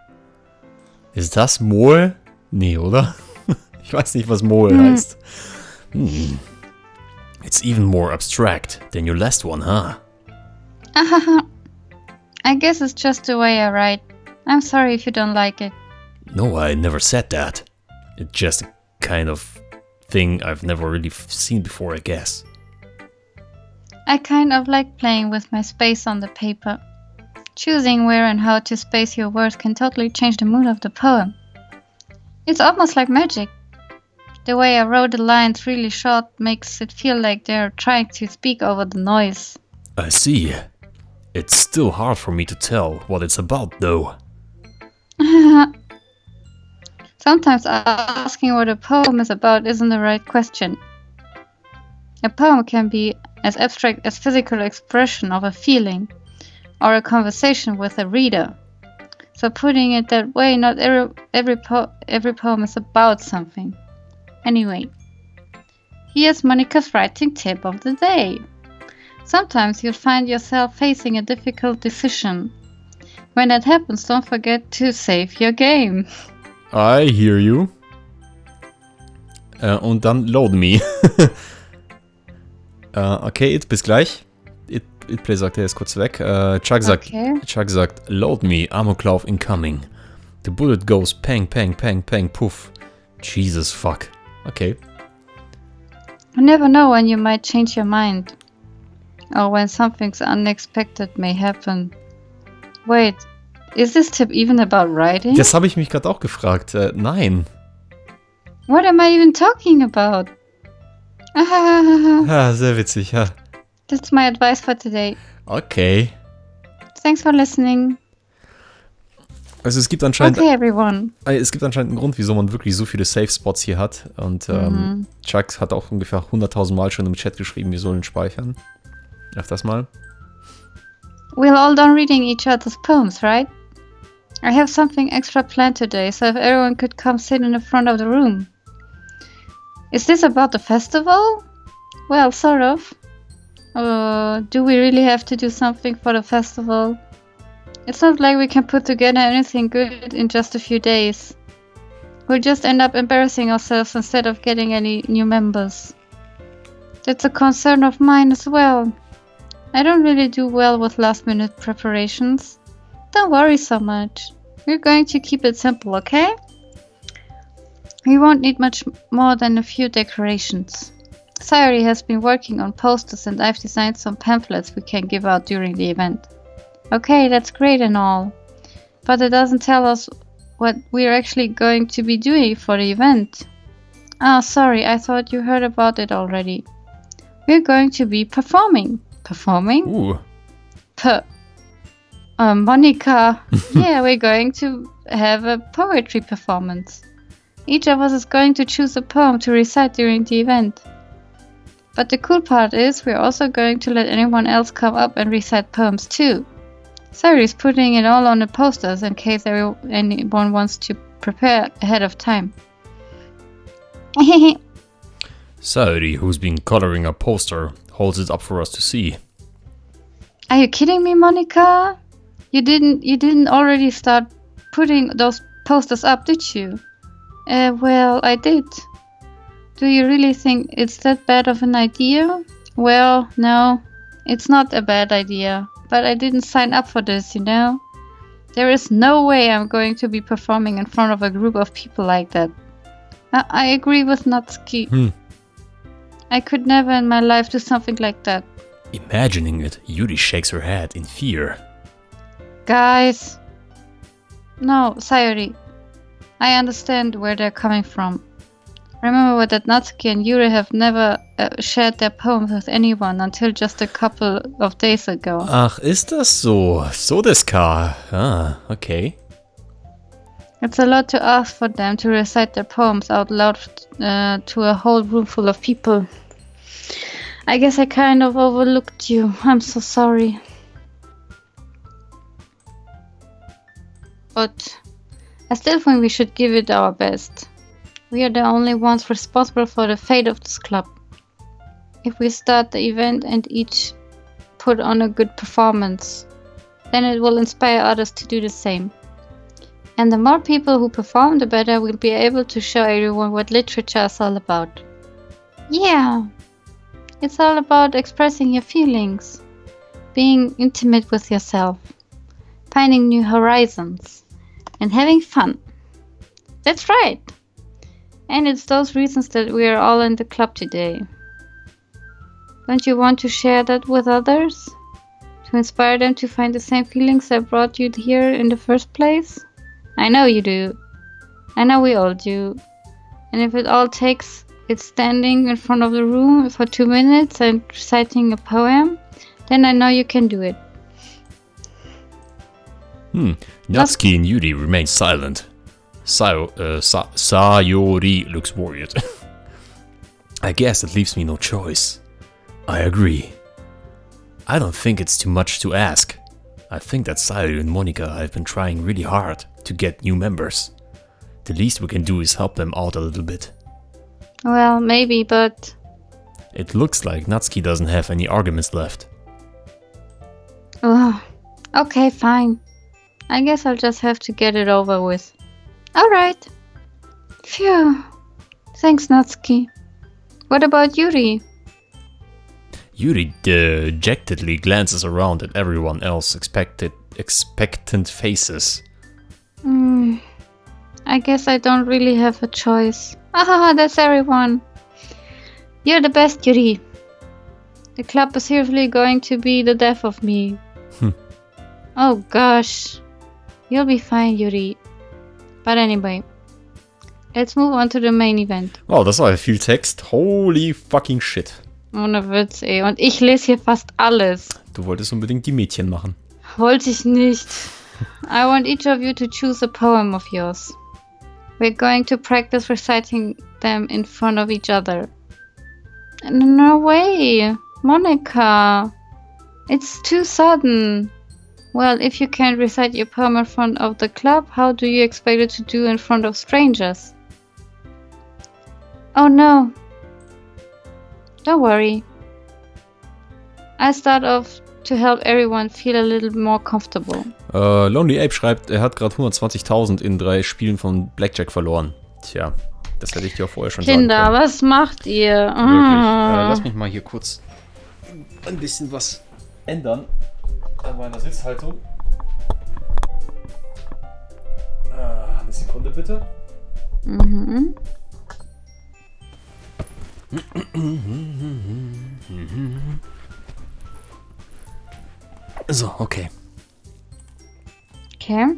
Ist das Mol? Nee, oder? Ich weiß nicht, was Mol heißt. It's even more abstract than your last one, huh?
I guess it's just the way I write. I'm sorry if you don't like it.
No, I never said that. It's just a kind of thing I've never really seen before, I guess.
I kind of like playing with my space on the paper. Choosing where and how to space your words can totally change the mood of the poem. It's almost like magic. The way I wrote the lines really short makes it feel like they're trying to speak over the noise.
I see. It's still hard for me to tell what it's about, though.
Sometimes asking what a poem is about isn't the right question. A poem can be as abstract as physical expression of a feeling, or a conversation with a reader. So putting it that way, not every poem is about something. Anyway, here's Monica's writing tip of the day. Sometimes you'll find yourself facing a difficult decision. When that happens, don't forget to save your game.
I hear you. Und dann load me. Okay, bis gleich. Itplay sagt, er ist kurz weg. Chuck sagt, load me, Amoklauf incoming. The bullet goes pang, pang, pang, pang, puff. Jesus fuck. Okay.
You never know when you might change your mind. Or when something unexpected may happen. Wait, is this tip even about writing?
Das habe ich mich gerade auch gefragt. Nein.
What am I even talking about?
Ja, sehr witzig, ja.
That's my advice for today.
Okay.
Thanks for listening.
Also es gibt anscheinend...
Okay, everyone.
Es gibt anscheinend einen Grund, wieso man wirklich so viele Safe-Spots hier hat. Und Chuck hat auch ungefähr 100.000 Mal schon im Chat geschrieben, wir sollen speichern. Öfters mal.
We're all done reading each other's poems, right? I have something extra planned today, so if everyone could come sit in the front of the room. Is this about the festival? Well, sort of. Do we really have to do something for the festival? It's not like we can put together anything good in just a few days. We'll just end up embarrassing ourselves instead of getting any new members. That's a concern of mine as well. I don't really do well with last-minute preparations. Don't worry so much. We're going to keep it simple, okay? We won't need much more than a few decorations. Sayori has been working on posters and I've designed some pamphlets we can give out during the event. Okay, that's great and all, but it doesn't tell us what we're actually going to be doing for the event. Ah, sorry, I thought you heard about it already. We're going to be performing. Performing?
Ooh.
Monica. Yeah, we're going to have a poetry performance. Each of us is going to choose a poem to recite during the event. But the cool part is we're also going to let anyone else come up and recite poems too. Sayori's putting it all on the posters in case anyone wants to prepare ahead of time.
Sayori, who's been coloring a poster, holds it up for us to see.
Are you kidding me, Monica? You didn't already start putting those posters up, did you? Well, I did. Do you really think it's that bad of an idea? Well, no, it's not a bad idea. But I didn't sign up for this, you know? There is no way I'm going to be performing in front of a group of people like that. I agree with Natsuki. I could never in my life do something like that.
Imagining it, Yuri shakes her head in fear.
Guys. No, Sayori. I understand where they're coming from. Remember that Natsuki and Yuri have never shared their poems with anyone until just a couple of days ago.
Ach, ist das so? So desu ka? Ah, okay.
It's a lot to ask for them to recite their poems out loud to a whole room full of people. I guess I kind of overlooked you. I'm so sorry. But I still think we should give it our best. We are the only ones responsible for the fate of this club. If we start the event and each put on a good performance, then it will inspire others to do the same. And the more people who perform, the better we'll be able to show everyone what literature is all about. Yeah, it's all about expressing your feelings, being intimate with yourself, finding new horizons, and having fun. That's right! And it's those reasons that we are all in the club today. Don't you want to share that with others? To inspire them to find the same feelings that brought you here in the first place? I know you do. I know we all do. And if it all takes it's standing in front of the room for 2 minutes and reciting a poem, then I know you can do it.
Natsuki and Yuri remain silent. Sayori looks worried. I guess it leaves me no choice. I agree. I don't think it's too much to ask. I think that Sayori and Monika have been trying really hard to get new members. The least we can do is help them out a little bit.
Well, maybe, but...
It looks like Natsuki doesn't have any arguments left.
Oh, okay, fine. I guess I'll just have to get it over with. Alright. Phew. Thanks, Natsuki. What about Yuri?
Yuri dejectedly glances around at everyone else, expectant faces.
I guess I don't really have a choice. Ah, that's everyone. You're the best, Yuri. The club is seriously going to be the death of me. Oh gosh. You'll be fine, Yuri. But anyway, let's move on to the main event.
Wow, das war viel Text. Holy fucking shit.
Ohne Witz, ey. Und ich lese hier fast alles.
Du wolltest unbedingt die Mädchen machen.
Wollte ich nicht. I want each of you to choose a poem of yours. We're going to practice reciting them in front of each other. No way, Monika. It's too sudden. Well, if you can't recite your poem in front of the club, how do you expect it to do in front of strangers? Oh no. Don't worry. I'll start off to help everyone feel a little more comfortable.
Lonely Ape schreibt, er hat gerade 120.000 in 3 Spielen von Blackjack verloren. Tja, das hätte ich dir auch vorher schon sagen können.
Kinder, was macht ihr?
Wirklich. Lass mich mal hier kurz ein bisschen was ändern an meiner Sitzhaltung. Eine Sekunde bitte. So, okay.
Okay.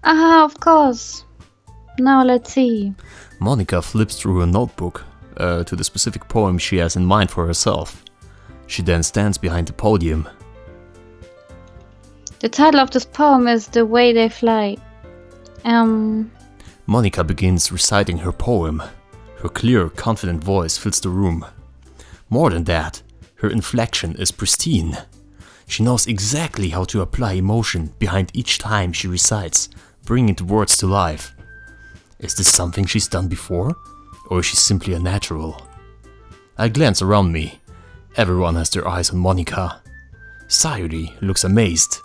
Aha, of course. Now let's see.
Monika flips through her notebook to the specific poem she has in mind for herself. She then stands behind the podium.
The title of this poem is The Way They Fly.
Monika begins reciting her poem. Her clear, confident voice fills the room. More than that, her inflection is pristine. She knows exactly how to apply emotion behind each time she recites, bringing the words to life. Is this something she's done before? Or is she simply a natural? I glance around me. Everyone has their eyes on Monika. Sayori looks amazed.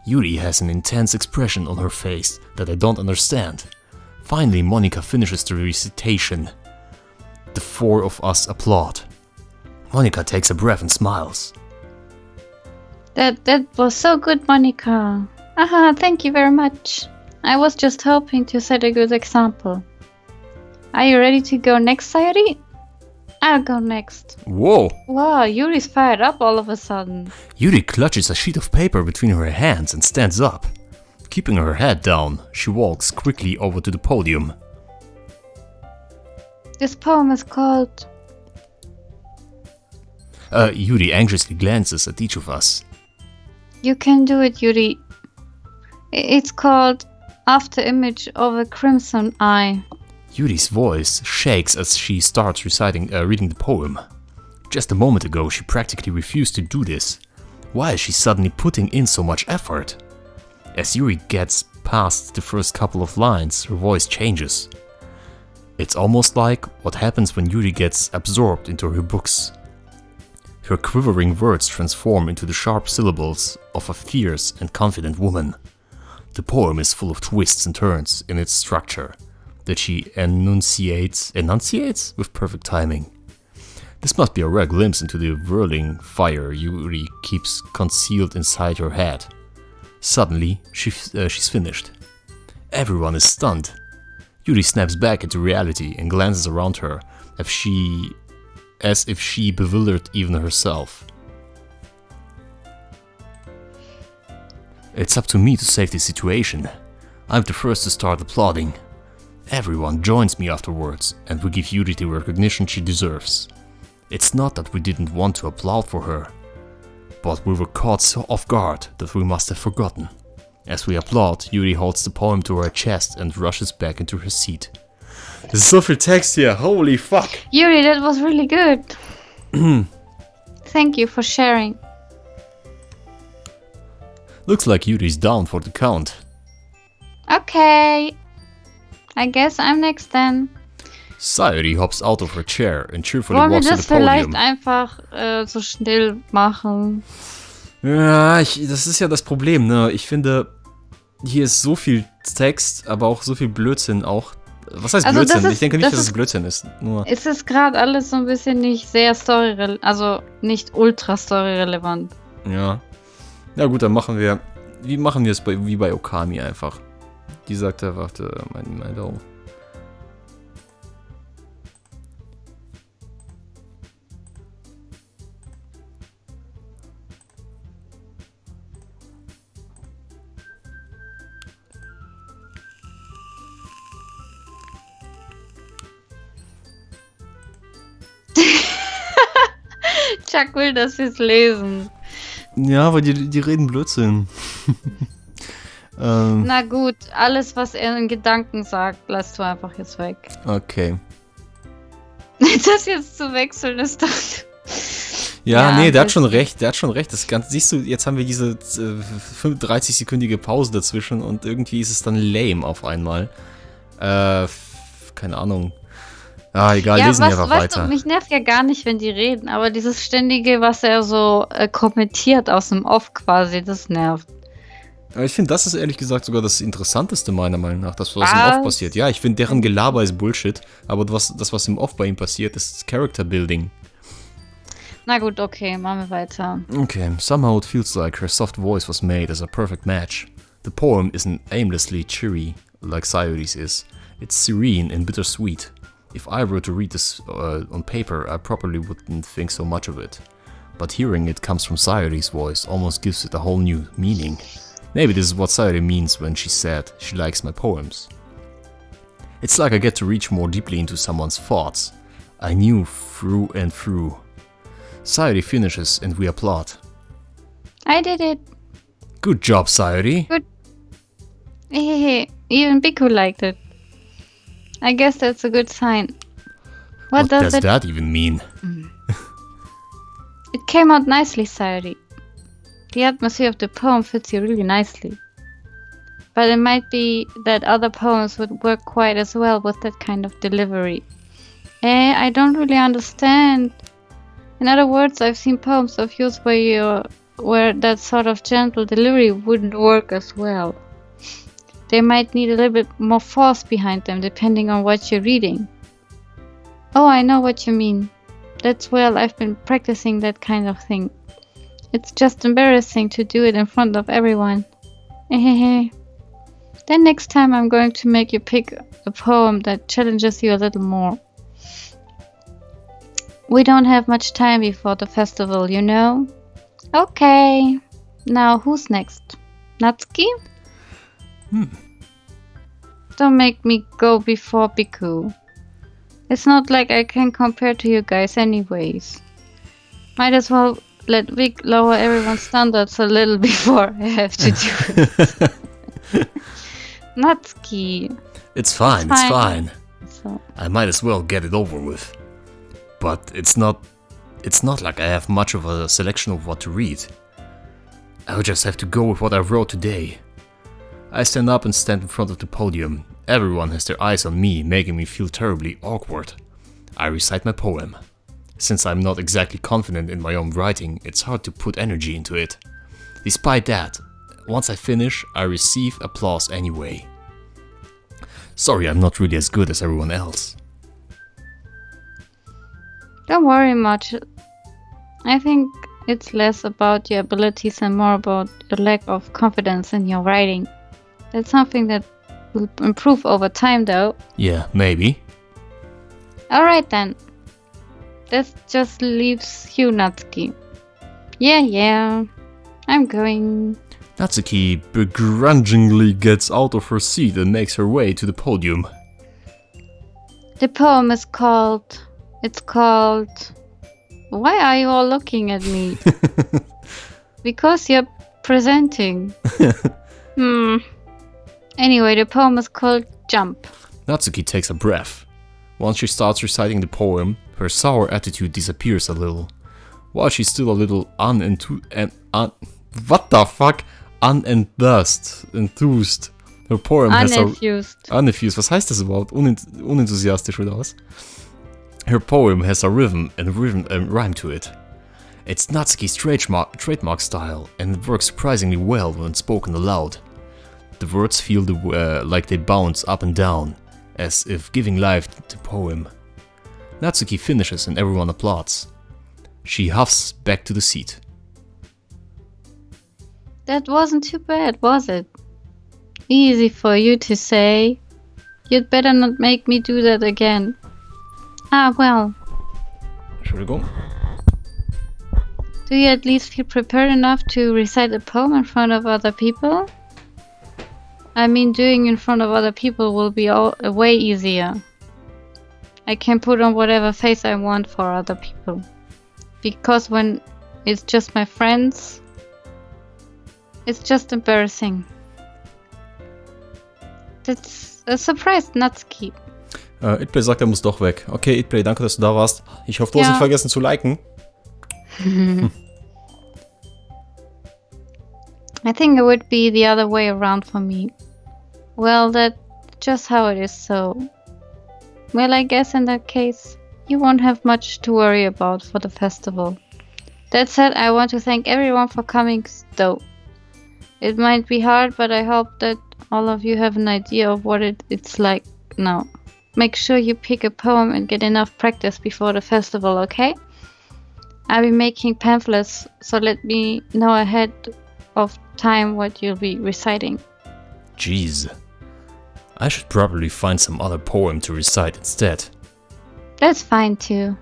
Yuri has an intense expression on her face that I don't understand. Finally, Monika finishes the recitation. The 4 of us applaud. Monika takes a breath and smiles.
That was so good, Monika. Aha, thank you very much. I was just hoping to set a good example. Are you ready to go next, Sayori? I'll go next.
Whoa!
Wow, Yuri's fired up all of a sudden.
Yuri clutches a sheet of paper between her hands and stands up. Keeping her head down, she walks quickly over to the podium.
This poem is called...
Yuri anxiously glances at each of us.
You can do it, Yuri. It's called After Image of a Crimson Eye.
Yuri's voice shakes as she starts reading the poem. Just a moment ago, she practically refused to do this. Why is she suddenly putting in so much effort? As Yuri gets past the first couple of lines, her voice changes. It's almost like what happens when Yuri gets absorbed into her books. Her quivering words transform into the sharp syllables of a fierce and confident woman. The poem is full of twists and turns in its structure that she enunciates with perfect timing. This must be a rare glimpse into the whirling fire Yuri keeps concealed inside her head. Suddenly, she's finished. Everyone is stunned. Yuri snaps back into reality and glances around her as if she bewildered even herself. It's up to me to save this situation. I'm the first to start applauding. Everyone joins me afterwards, and we give Yuri the recognition she deserves. It's not that we didn't want to applaud for her, but we were caught so off guard that we must have forgotten. As we applaud, Yuri holds the poem to her chest and rushes back into her seat. There's so viel text here, holy fuck!
Yuri, that was really good. Thank you for sharing.
Looks like Yuri's down for the count.
Okay. I guess I'm next then.
Sayuri hops out of her chair and cheerfully
Wollen wir
walks to
das
the podium.
vielleicht einfach so still machen?
Ja, das ist ja das Problem, ne? Ich finde, hier ist so viel Text, aber auch so viel Blödsinn auch. Was heißt
Also
Blödsinn?
das ist-
Ich denke nicht,
das
dass es
ist-
Blödsinn ist. Nur
Es ist gerade alles so ein bisschen nicht sehr also nicht ultra storyrelevant.
ja. Ja gut, dann machen wir es wie bei Okami einfach. Die sagt einfach, mein Daumen.
Chuck will das jetzt lesen.
Ja, aber die reden Blödsinn.
Na gut, alles was er in Gedanken sagt, lässt du einfach jetzt weg.
Okay.
Das jetzt zu wechseln ist doch...
Ja,
Ja,
nee, der hat
das-
schon recht. Das Ganze, siehst du, jetzt haben wir diese 35-sekündige Pause dazwischen und irgendwie ist es dann lame auf einmal. Keine Ahnung. Ah, egal,
Ja,
lesen wir
weißt
einfach
du,
weiter.
mich nervt ja gar nicht, wenn die reden, aber dieses ständige, was er so kommentiert aus dem Off quasi, das nervt.
Aber ich finde, das ist ehrlich gesagt sogar das Interessanteste meiner Meinung nach, das, was im
Was?
Off passiert. Ja, ich finde, deren Gelaber ist Bullshit, aber was im Off bei ihm passiert, ist Character Building.
Na gut, okay, machen wir weiter.
Okay, somehow it feels like her soft voice was made as a perfect match. The poem isn't aimlessly cheery like Sayuri's is. It's serene and bittersweet. If I were to read this on paper, I probably wouldn't think so much of it. But hearing it comes from Sayuri's voice almost gives it a whole new meaning. Maybe this is what Sayuri means when she said she likes my poems. It's like I get to reach more deeply into someone's thoughts. I knew through and through. Sayuri finishes and we applaud.
I did it.
Good job, Sayuri.
Hehehe, even Biku liked it. I guess that's a good sign. What does it...
that even mean?
It came out nicely, Sayuri. The atmosphere of the poem fits you really nicely. But it might be that other poems would work quite as well with that kind of delivery. I don't really understand. In other words, I've seen poems of yours where that sort of gentle delivery wouldn't work as well. They might need a little bit more force behind them, depending on what you're reading. Oh, I know what you mean. I've been practicing that kind of thing. It's just embarrassing to do it in front of everyone. Then next time I'm going to make you pick a poem that challenges you a little more. We don't have much time before the festival, you know? Okay. Now who's next? Natsuki? Don't make me go before Biku. It's not like I can compare to you guys anyways. Might as well let Vic lower everyone's standards a little before I have to do it. Natsuki.
It's fine.
So,
I might as well get it over with. But it's not like I have much of a selection of what to read. I'll just have to go with what I wrote today. I stand up and stand in front of the podium. Everyone has their eyes on me, making me feel terribly awkward. I recite my poem. Since I'm not exactly confident in my own writing, it's hard to put energy into it. Despite that, once I finish, I receive applause anyway. Sorry, I'm not really as good as everyone else.
don't worry much. I think it's less about your abilities and more about your lack of confidence in your writing. That's something that will improve over time though.
Yeah, maybe.
Alright then. That just leaves you, Natsuki. Yeah. I'm going.
Natsuki begrudgingly gets out of her seat and makes her way to the podium.
The poem is called... It's called... Why are you all looking at me? Because you're presenting. Anyway, the poem is called Jump.
Natsuki takes a breath. Once she starts reciting the poem, her sour attitude disappears a little. While she's still a little enthused. Her poem has a... Unenthused. Was heißt das überhaupt? Unenthusiastisch oder was? Her poem has a rhythm and rhyme to it. It's Natsuki's trademark style, and it works surprisingly well when spoken aloud. The words feel like they bounce up and down, as if giving life to the poem. Natsuki finishes and everyone applauds. She huffs back to the seat.
That wasn't too bad, was it? Easy for you to say. You'd better not make me do that again. Ah, well.
Entschuldigung.
Do you at least feel prepared enough to recite a poem in front of other people? I mean, doing in front of other people will be way easier. I can put on whatever face I want for other people. Because when it's just my friends, it's just embarrassing. That's a surprise, Natsuki.
Itplay sagt, er muss doch weg. Okay, Itplay, danke, dass du da warst. Ich hoffe, du hast nicht vergessen zu liken.
I think it would be the other way around for me. Well, that's just how it is, so... Well, I guess in that case, you won't have much to worry about for the festival. That said, I want to thank everyone for coming, though. It might be hard, but I hope that all of you have an idea of what it's like now. Make sure you pick a poem and get enough practice before the festival, okay? I'll be making pamphlets, so let me know ahead of time what you'll be reciting.
Jeez. I should probably find some other poem to recite instead.
That's fine too.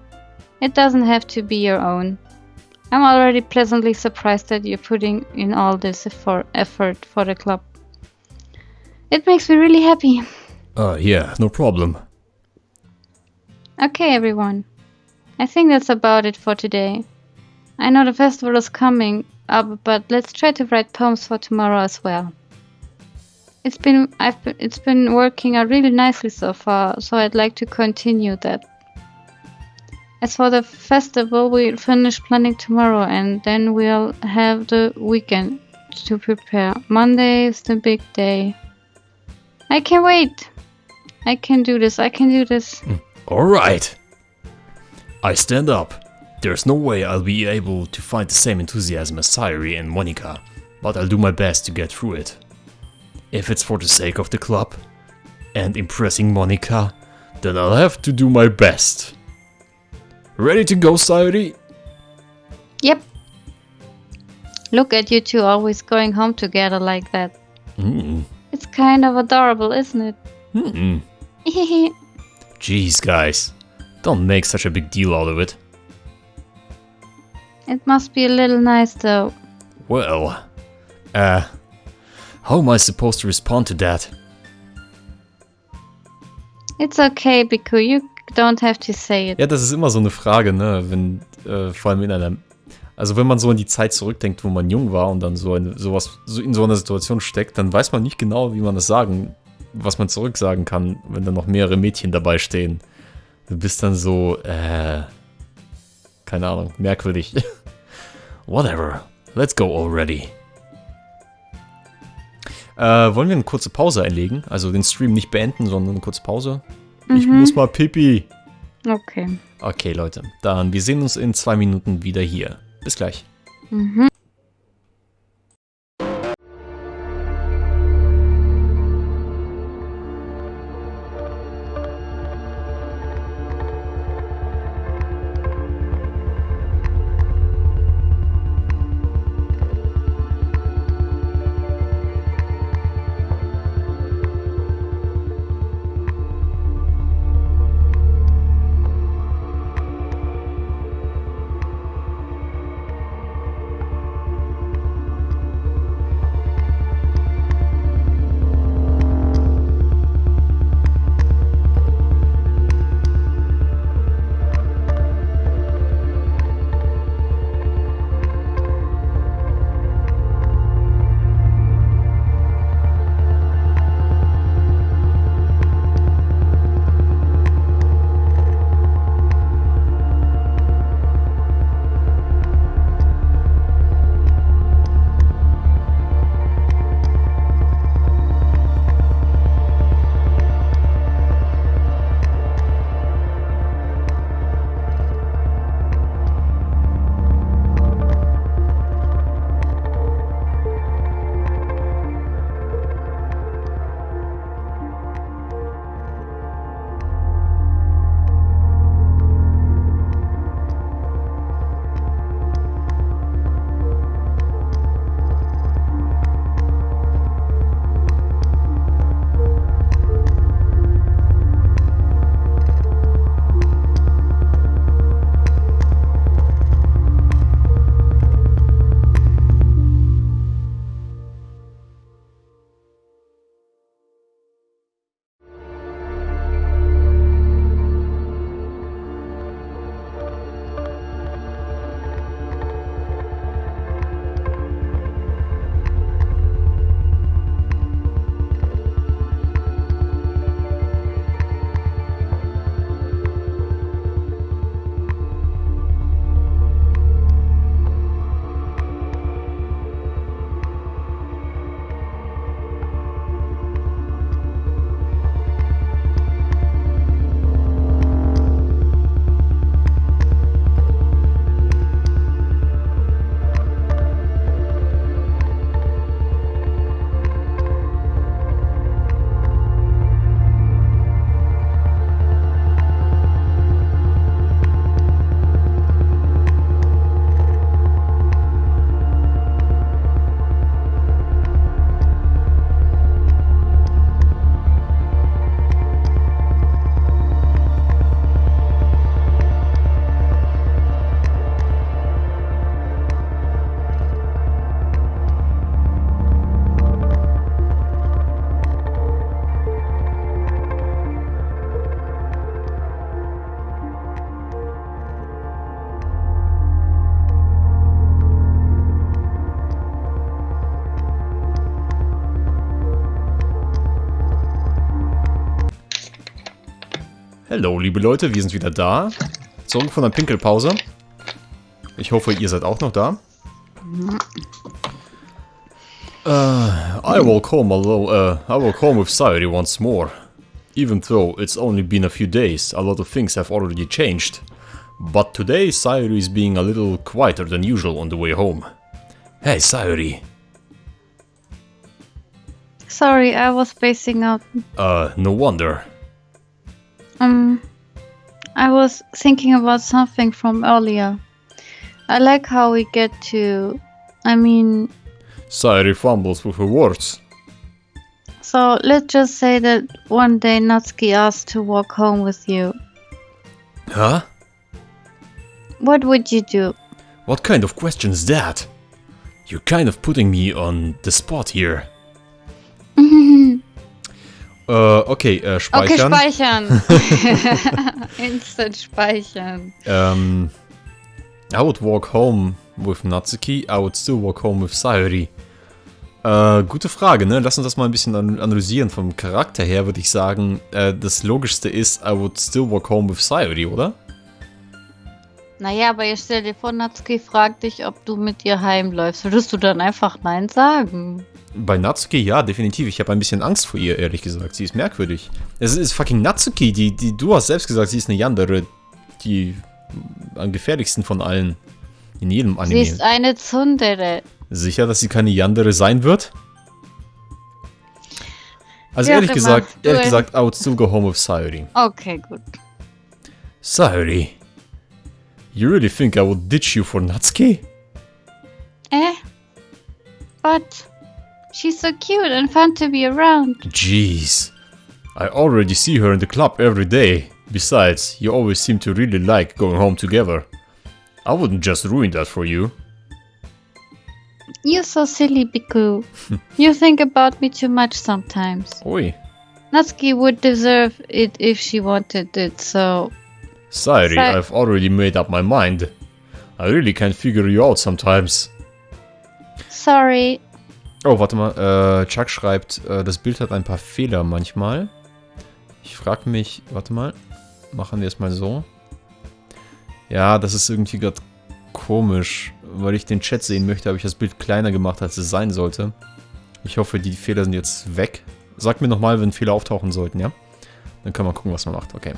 It doesn't have to be your own. I'm already pleasantly surprised that you're putting in all this effort for the club. It makes me really happy.
Yeah, no problem.
Okay, everyone. I think that's about it for today. I know the festival is coming up, but let's try to write poems for tomorrow as well. It's been working out really nicely so far, so I'd like to continue that. As for the festival, we'll finish planning tomorrow and then we'll have the weekend to prepare. Monday is the big day. I can't wait! I can do this.
Alright. I stand up. There's no way I'll be able to find the same enthusiasm as Sayuri and Monika, but I'll do my best to get through it. If it's for the sake of the club and impressing Monika, then I'll have to do my best. Ready to go, Sayuri?
Yep. Look at you two always going home together like that. It's kind of adorable, isn't it?
Jeez, guys. Don't make such a big deal out of it.
It must be a little nice though.
Well, how am I supposed to respond to that?
It's okay, Biku. You don't have to say it.
Ja, das ist immer so eine Frage, ne? Wenn, vor allem in einer. Also wenn man so in die Zeit zurückdenkt, wo man jung war und dann so in so einer Situation steckt, dann weiß man nicht genau, wie man das was man zurücksagen kann, wenn dann noch mehrere Mädchen dabei stehen. Du bist dann so, keine Ahnung, merkwürdig. Whatever, let's go already. Wollen wir eine kurze Pause einlegen? Also den Stream nicht beenden, sondern eine kurze Pause? Ich muss mal pipi.
Okay.
Okay, Leute, dann wir sehen uns in 2 Minuten wieder hier. Bis gleich. Hallo, liebe Leute, wir sind wieder da. Zurück von der Pinkelpause. Ich hoffe, ihr seid auch noch da. I will come with Sayuri once more. Even though it's only been a few days, a lot of things have already changed. But today, Sayuri is being a little quieter than usual on the way home. Hey, Sayuri.
Sorry, I was spacing out.
No wonder.
I was thinking about something from earlier. I like how we get to...
Sayuri fumbles with her words.
So, let's just say that one day Natsuki asked to walk home with you.
Huh?
What would you do?
What kind of question is that? You're kind of putting me on the spot here. Okay, speichern.
Okay, speichern. Instant speichern.
I would walk home with Natsuki, I would still walk home with Sayori. Gute Frage, ne? Lass uns das mal ein bisschen analysieren. Vom Charakter her würde ich sagen, das Logischste ist, I would still walk home with Sayori, oder?
Naja, aber jetzt stell dir vor, Natsuki fragt dich, ob du mit ihr heimläufst. Würdest du dann einfach Nein sagen?
Bei Natsuki, ja, definitiv. Ich habe ein bisschen Angst vor ihr, ehrlich gesagt. Sie ist merkwürdig. Es ist fucking Natsuki, die du hast selbst gesagt, sie ist eine Yandere. Die am gefährlichsten von allen. In jedem Anime.
Sie ist eine Tsundere.
Sicher, dass sie keine Yandere sein wird? Also
Wie
ehrlich
auch
gesagt,
immer.
I would still go home with Sayori.
Okay, gut.
Sayori, you really think I would ditch you for Natsuki?
But she's so cute and fun to be around.
Jeez. I already see her in the club every day. Besides, you always seem to really like going home together. I wouldn't just ruin that for you.
You're so silly, Biku. You think about me too much sometimes.
Oi.
Natsuki would deserve it if she wanted it, so...
Sayori, I've already made up my mind. I really can't figure you out sometimes.
Sorry.
Oh, warte mal. Chuck schreibt, das Bild hat ein paar Fehler manchmal. Ich frage mich, warte mal. Machen wir es mal so. Ja, das ist irgendwie gerade komisch. Weil ich den Chat sehen möchte, habe ich das Bild kleiner gemacht, als es sein sollte. Ich hoffe, die Fehler sind jetzt weg. Sagt mir nochmal, wenn Fehler auftauchen sollten, ja? Dann können wir gucken, was man macht. Okay.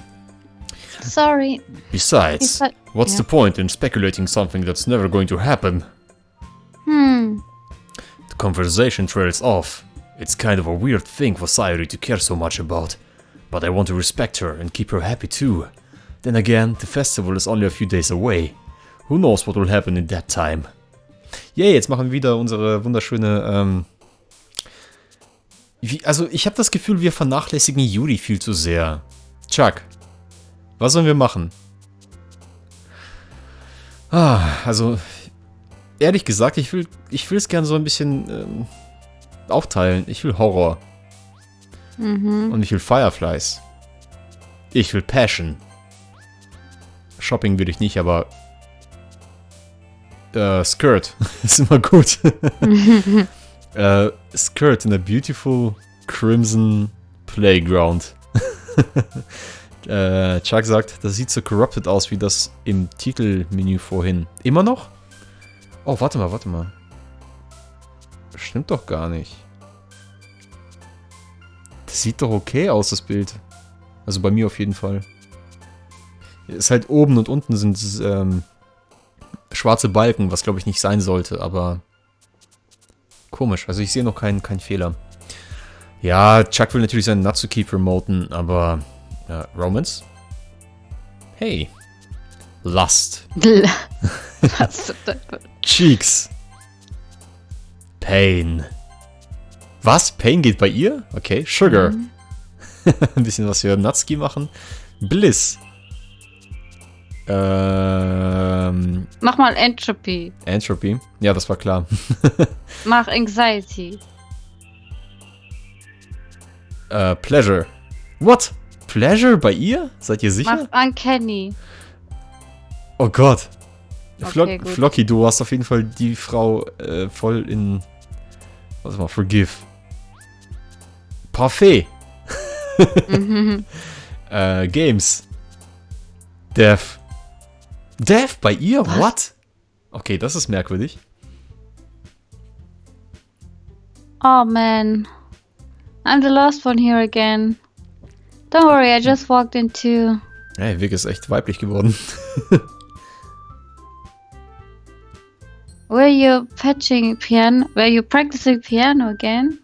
Sorry.
Besides, what's the point in speculating something that's never going to happen? The conversation trails off. It's kind of a weird thing for Sayori to care so much about. But I want to respect her and keep her happy too. Then again, the festival is only a few days away. Who knows what will happen in that time? Yeah, jetzt machen wir wieder unsere wunderschöne, also ich habe das Gefühl, wir vernachlässigen Yuri viel zu sehr. Chuck, was sollen wir machen? Also, ehrlich gesagt, ich will es gerne so ein bisschen aufteilen. Ich will Horror. Und ich will Fireflies. Ich will Passion. Shopping will ich nicht, aber Skirt ist immer gut. Skirt in a beautiful crimson playground. Chuck sagt, das sieht so corrupted aus wie das im Titelmenü vorhin. Immer noch? Oh, warte mal. Stimmt doch gar nicht. Das sieht doch okay aus, das Bild. Also bei mir auf jeden Fall. Ist halt oben und unten sind schwarze Balken, was glaube ich nicht sein sollte, aber komisch. Also ich sehe noch keinen Fehler. Ja, Chuck will natürlich seinen Natsuki promoten, aber Romance? Hey. Lust. Cheeks. Pain. Was? Pain geht bei ihr? Okay. Sugar. Ein bisschen was für Natsuki machen. Bliss.
Mach mal Entropy.
Entropy? Ja, das war klar.
Mach Anxiety.
Pleasure. What? Pleasure bei ihr? Seid ihr sicher?
Mach Uncanny.
Oh Gott.
Okay,
Flocky, du hast auf jeden Fall die Frau voll in... Warte mal, Forgive. Parfait. Games. Death. Death bei ihr?
Was?
What? Okay, das ist merkwürdig.
Oh man. I'm the last one here again. Don't worry, I just walked in too.
Hey, Vic ist echt weiblich geworden.
Were you practicing piano again?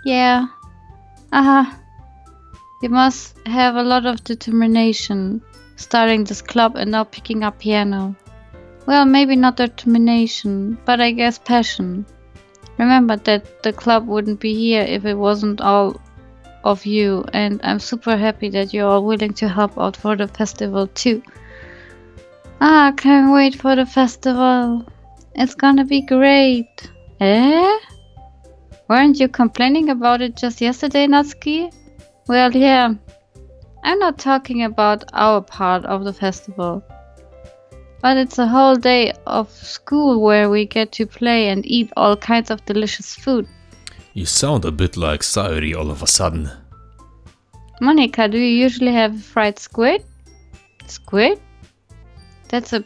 Yeah. You must have a lot of determination, starting this club and now picking up piano. Well, maybe not determination, but I guess passion. Remember that the club wouldn't be here if it wasn't all of you, and I'm super happy that you're all willing to help out for the festival too. I can't wait for the festival. It's gonna be great. Eh? Weren't you complaining about it just yesterday, Natsuki? Well, yeah. I'm not talking about our part of the festival. But it's a whole day of school where we get to play and eat all kinds of delicious food.
You sound a bit like Sayuri all of a sudden.
Monica, do you usually have fried squid? Squid? That's a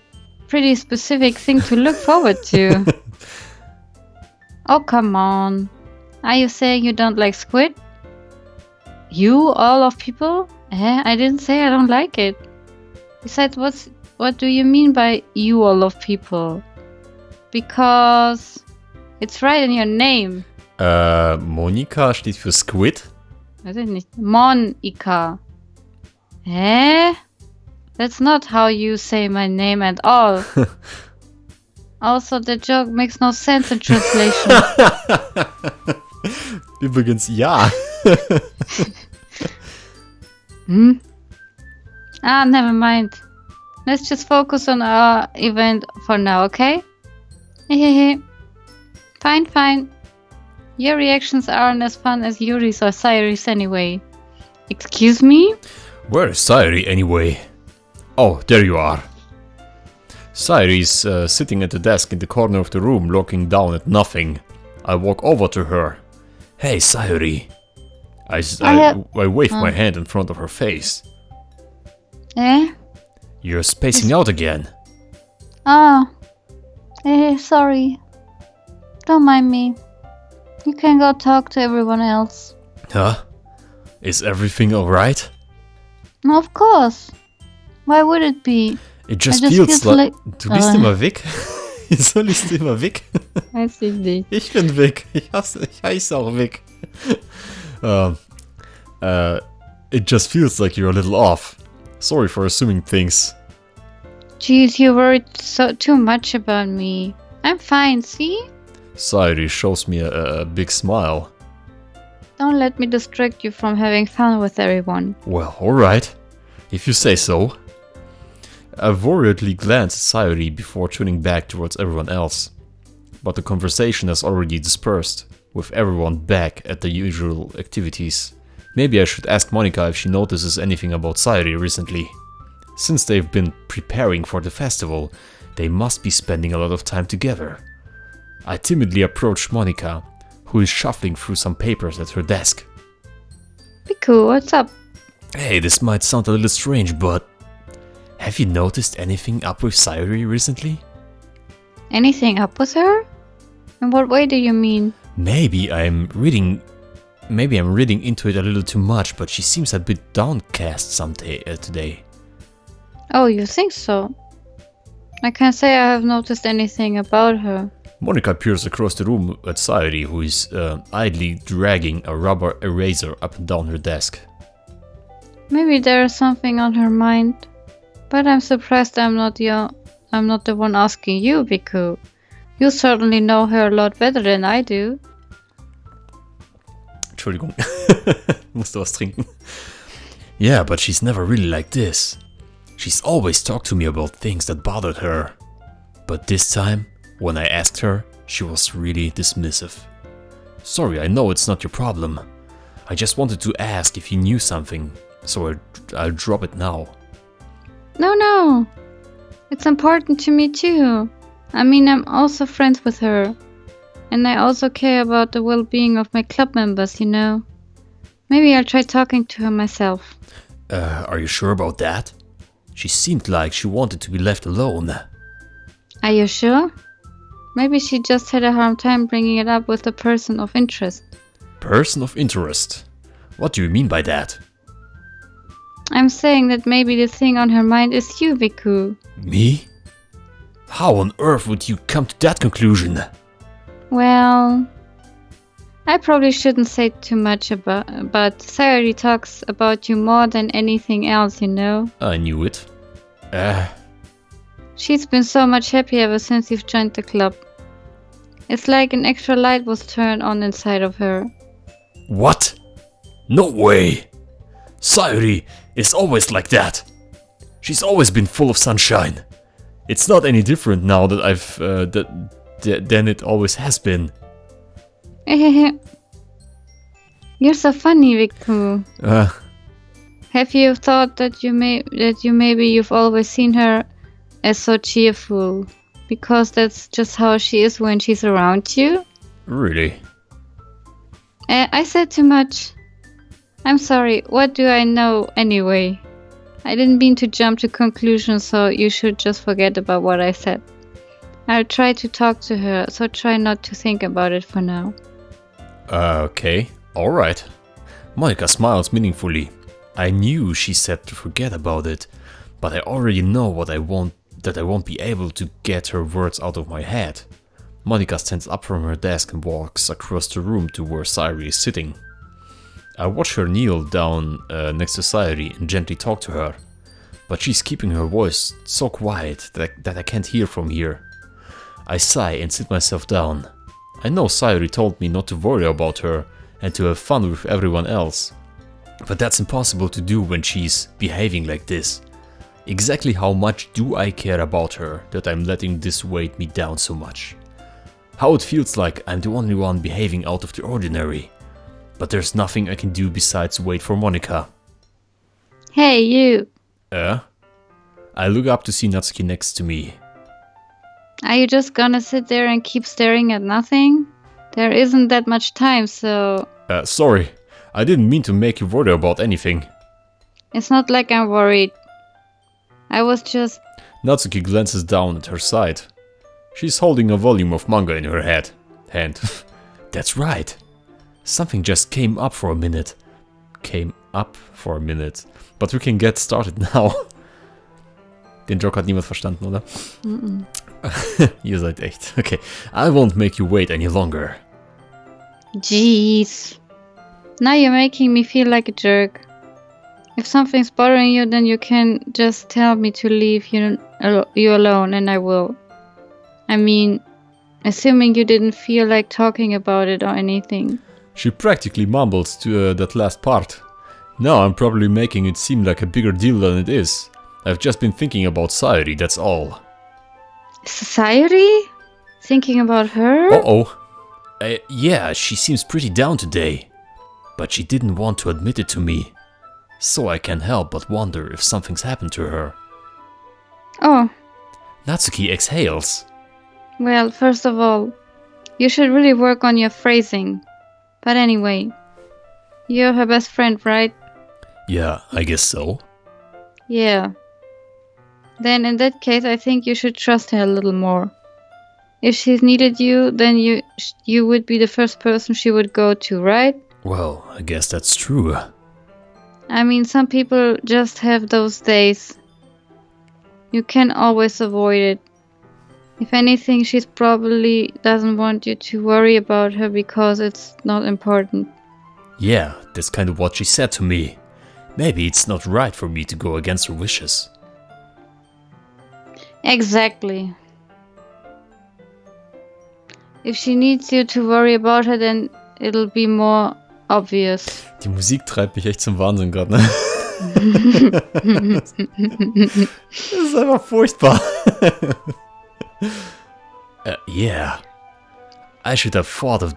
pretty specific thing to look forward to. Oh, come on. Are you saying you don't like squid? You, all of people? I didn't say I don't like it. Besides, what do you mean by you, all of people? Because it's right in your name.
Monika steht für Squid?
Weiß ich nicht. Monica. That's not how you say my name at all. Also, the joke makes no sense in translation.
Übrigens, ja.
Never mind. Let's just focus on our event for now, okay? Fine. Your reactions aren't as fun as Yuri's or Sayuri's anyway. Excuse me?
Where is Sayuri anyway? Oh, there you are. Sayuri's sitting at the desk in the corner of the room, looking down at nothing. I walk over to her. Hey, Sayuri. I wave my hand in front of her face. You're spacing out again.
Sorry. Don't mind me. You can go talk to everyone else.
Huh? Is everything alright?
Of course. Why would it be?
It just feels like... Du bist immer weg? Wieso liest du immer weg?
Weiß ich nicht.
Ich bin weg. Ich heiße auch weg. It just feels like you're a little off. Sorry for assuming things.
Jeez, you worried too much about me. I'm fine, see?
Sayuri shows me a big smile.
Don't let me distract you from having fun with everyone.
Well, alright. If you say so. I worriedly glance at Sayuri before turning back towards everyone else. But the conversation has already dispersed, with everyone back at the usual activities. Maybe I should ask Monica if she notices anything about Sayuri recently. Since they've been preparing for the festival, they must be spending a lot of time together. I timidly approach Monica, who is shuffling through some papers at her desk.
Piku, what's up?
Hey, this might sound a little strange, but... have you noticed anything up with Sayuri recently?
Anything up with her? In what way do you mean?
Maybe I'm reading into it a little too much, but she seems a bit downcast today.
Oh, you think so? I can't say I have noticed anything about her.
Monica peers across the room at Sayuri, who is idly dragging a rubber eraser up and down her desk.
Maybe there is something on her mind. But I'm surprised I'm not the one asking you, Biku. You certainly know her a lot better than I do.
Entschuldigung, musste was trinken. Yeah, but she's never really like this. She's always talked to me about things that bothered her. But this time, when I asked her, she was really dismissive. Sorry, I know it's not your problem. I just wanted to ask if you knew something, so I'll drop it now.
No. It's important to me too. I mean, I'm also friends with her. And I also care about the well-being of my club members, you know. Maybe I'll try talking to her myself.
Are you sure about that? She seemed like she wanted to be left alone.
Are you sure? Maybe she just had a hard time bringing it up with a person of interest.
Person of interest? What do you mean by that?
I'm saying that maybe the thing on her mind is you, Biku.
Me? How on earth would you come to that conclusion?
Well, I probably shouldn't say too much but Sayuri talks about you more than anything else, you know?
I knew it.
She's been so much happier ever since you've joined the club. It's like an extra light was turned on inside of her.
What? No way! Sayuri is always like that. She's always been full of sunshine. It's not any different now that than it always has been.
You're so funny, Victor. Have you thought that maybe you've always seen her as so cheerful? Because that's just how she is when she's around you?
Really?
I said too much. I'm sorry, what do I know anyway? I didn't mean to jump to conclusions, so you should just forget about what I said. I'll try to talk to her, so try not to think about it for now.
Okay, alright. Monica smiles meaningfully. I knew she said to forget about it, but I already know that I won't be able to get her words out of my head. Monica stands up from her desk and walks across the room to where Sayuri is sitting. I watch her kneel down next to Sayuri and gently talk to her, but she's keeping her voice so quiet that I can't hear from here. I sigh and sit myself down. I know Sayuri told me not to worry about her and to have fun with everyone else, but that's impossible to do when she's behaving like this. Exactly how much do I care about her that I'm letting this weight me down so much? How it feels like I'm the only one behaving out of the ordinary. But there's nothing I can do besides wait for Monica.
Hey, you!
I look up to see Natsuki next to me.
Are you just gonna sit there and keep staring at nothing? There isn't that much time, so...
Sorry. I didn't mean to make you worry about anything.
It's not like I'm worried. I was just...
Natsuki glances down at her side. She's holding a volume of manga in her hand. That's right. Something just came up for a minute. But we can get started now. Den Joke hat niemand verstanden, oder? Ihr seid echt. Okay. I won't make you wait any longer.
Jeez. Now you're making me feel like a jerk. If something's bothering you, then you can just tell me to leave you alone, and I will. I mean, assuming you didn't feel like talking about it or anything.
She practically mumbles to that last part. Now I'm probably making it seem like a bigger deal than it is. I've just been thinking about Sayuri, that's all.
Sayuri? Thinking about her?
Uh-oh. Yeah, she seems pretty down today. But she didn't want to admit it to me. So I can't help but wonder if something's happened to her.
Oh.
Natsuki exhales.
Well, first of all, you should really work on your phrasing. But anyway, you're her best friend, right?
Yeah, I guess so.
Yeah. Then in that case, I think you should trust her a little more. If she's needed you, then you would be the first person she would go to, right?
Well, I guess that's true.
I mean, some people just have those days. You can't always avoid it. If anything, she probably doesn't want you to worry about her because it's not important.
Yeah, that's kind of what she said to me. Maybe it's not right for me to go against her wishes.
Exactly. If she needs you to worry about her, then it'll be more obvious.
Die Musik treibt mich echt zum Wahnsinn gerade, ne? Das ist einfach furchtbar. Yeah. I should have thought of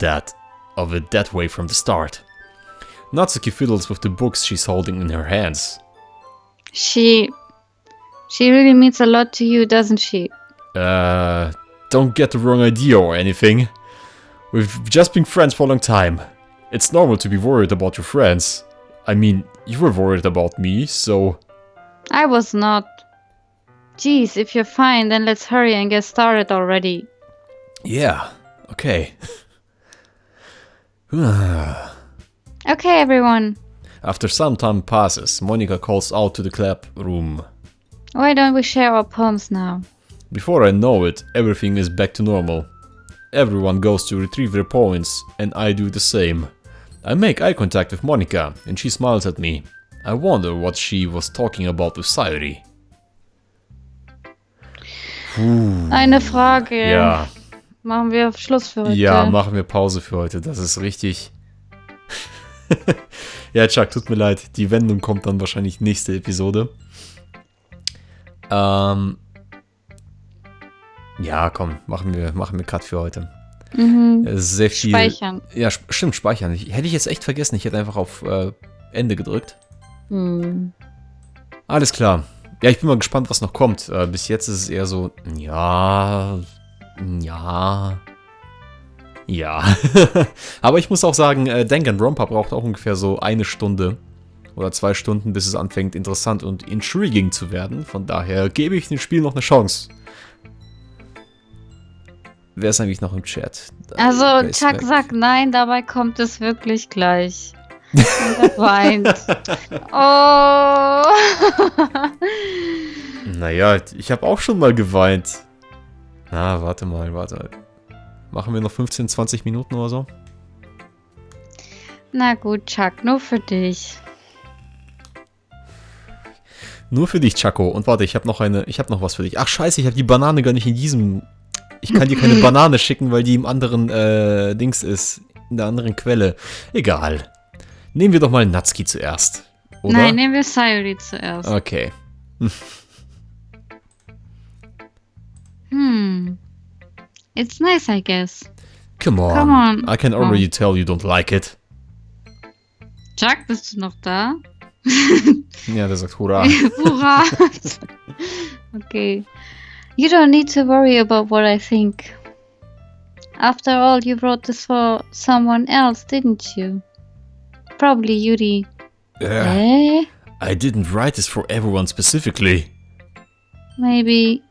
it that way from the start. Natsuki fiddles with the books she's holding in her hands.
She really means a lot to you, doesn't she?
Don't get the wrong idea or anything. We've just been friends for a long time. It's normal to be worried about your friends. I mean, you were worried about me, so...
I was not. Geez, if you're fine, then let's hurry and get started already.
Yeah, okay.
Okay, everyone.
After some time passes, Monica calls out to the club room.
Why don't we share our poems now?
Before I know it, everything is back to normal. Everyone goes to retrieve their poems, and I do the same. I make eye contact with Monica, and she smiles at me. I wonder what she was talking about with Sayuri.
Eine Frage.
Ja.
Machen wir Schluss für heute?
Ja, machen wir Pause für heute. Das ist richtig. Ja, Chuck, tut mir leid. Die Wendung kommt dann wahrscheinlich nächste Episode. Ja, komm, machen wir Cut für heute. Sehr viel.
Speichern.
Ja, stimmt, speichern. Hätte ich jetzt echt vergessen. Ich hätte einfach auf Ende gedrückt. Alles klar. Ja, ich bin mal gespannt, was noch kommt. Bis jetzt ist es eher so, ja. Aber ich muss auch sagen, Danganronpa braucht auch ungefähr so 1 Stunde oder 2 Stunden, bis es anfängt, interessant und intriguing zu werden. Von daher gebe ich dem Spiel noch eine Chance. Wer ist eigentlich noch im Chat?
Also, Chuck sagt nein, dabei kommt es wirklich gleich. Und er weint. Oh.
Naja, ich habe auch schon mal geweint. Na, warte mal. Machen wir noch 15, 20 Minuten oder so?
Na gut, Chuck, nur für dich.
Nur für dich, Chaco. Und warte, ich habe noch was für dich. Ach scheiße, ich habe die Banane gar nicht in diesem... Ich kann dir keine Banane schicken, weil die im anderen Dings ist. In der anderen Quelle. Egal. Nehmen wir doch mal Natsuki zuerst. Oder?
Nein, nehmen wir Sayuri zuerst.
Okay.
It's nice, I guess.
Come on. I can already tell you don't like it.
Chuck, bist du noch da?
Ja, der sagt Hurra.
Hurra! Okay. You don't need to worry about what I think. After all, you wrote this for someone else, didn't you? Probably Yuri.
I didn't write this for everyone specifically.
Maybe.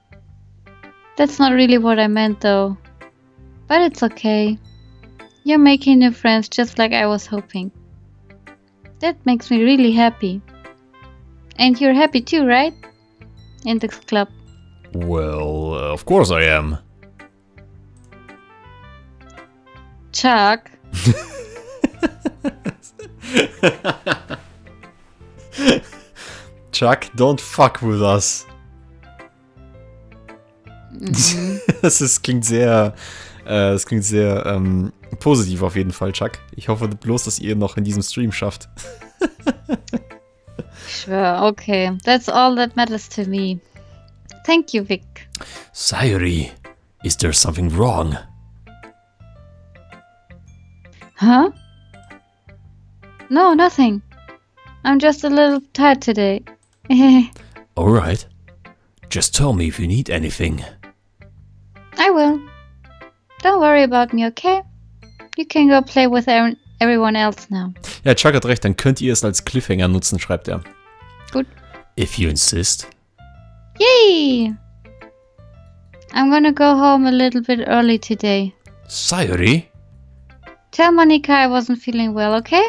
That's not really what I meant, though. But it's okay. You're making new friends just like I was hoping. That makes me really happy. And you're happy too, right? Index Club.
Well, of course I am.
Chuck.
Chuck, don't fuck with us. Das klingt sehr positiv auf jeden Fall, Chuck. Ich hoffe bloß, dass ihr noch in diesem Stream schafft.
Sure, okay. That's all that matters to me. Thank you, Vic.
Sayuri, is there something wrong?
Huh? No, nothing. I'm just a little tired today.
Alright. Just tell me if you need anything.
I will. Don't worry about me, okay? You can go play with everyone else now.
Ja, Chuck hat recht, dann könnt ihr es als Cliffhanger nutzen, schreibt er.
Gut.
If you insist.
Yay! I'm gonna go home a little bit early today.
Sayuri?
Tell Monica I wasn't feeling well, okay?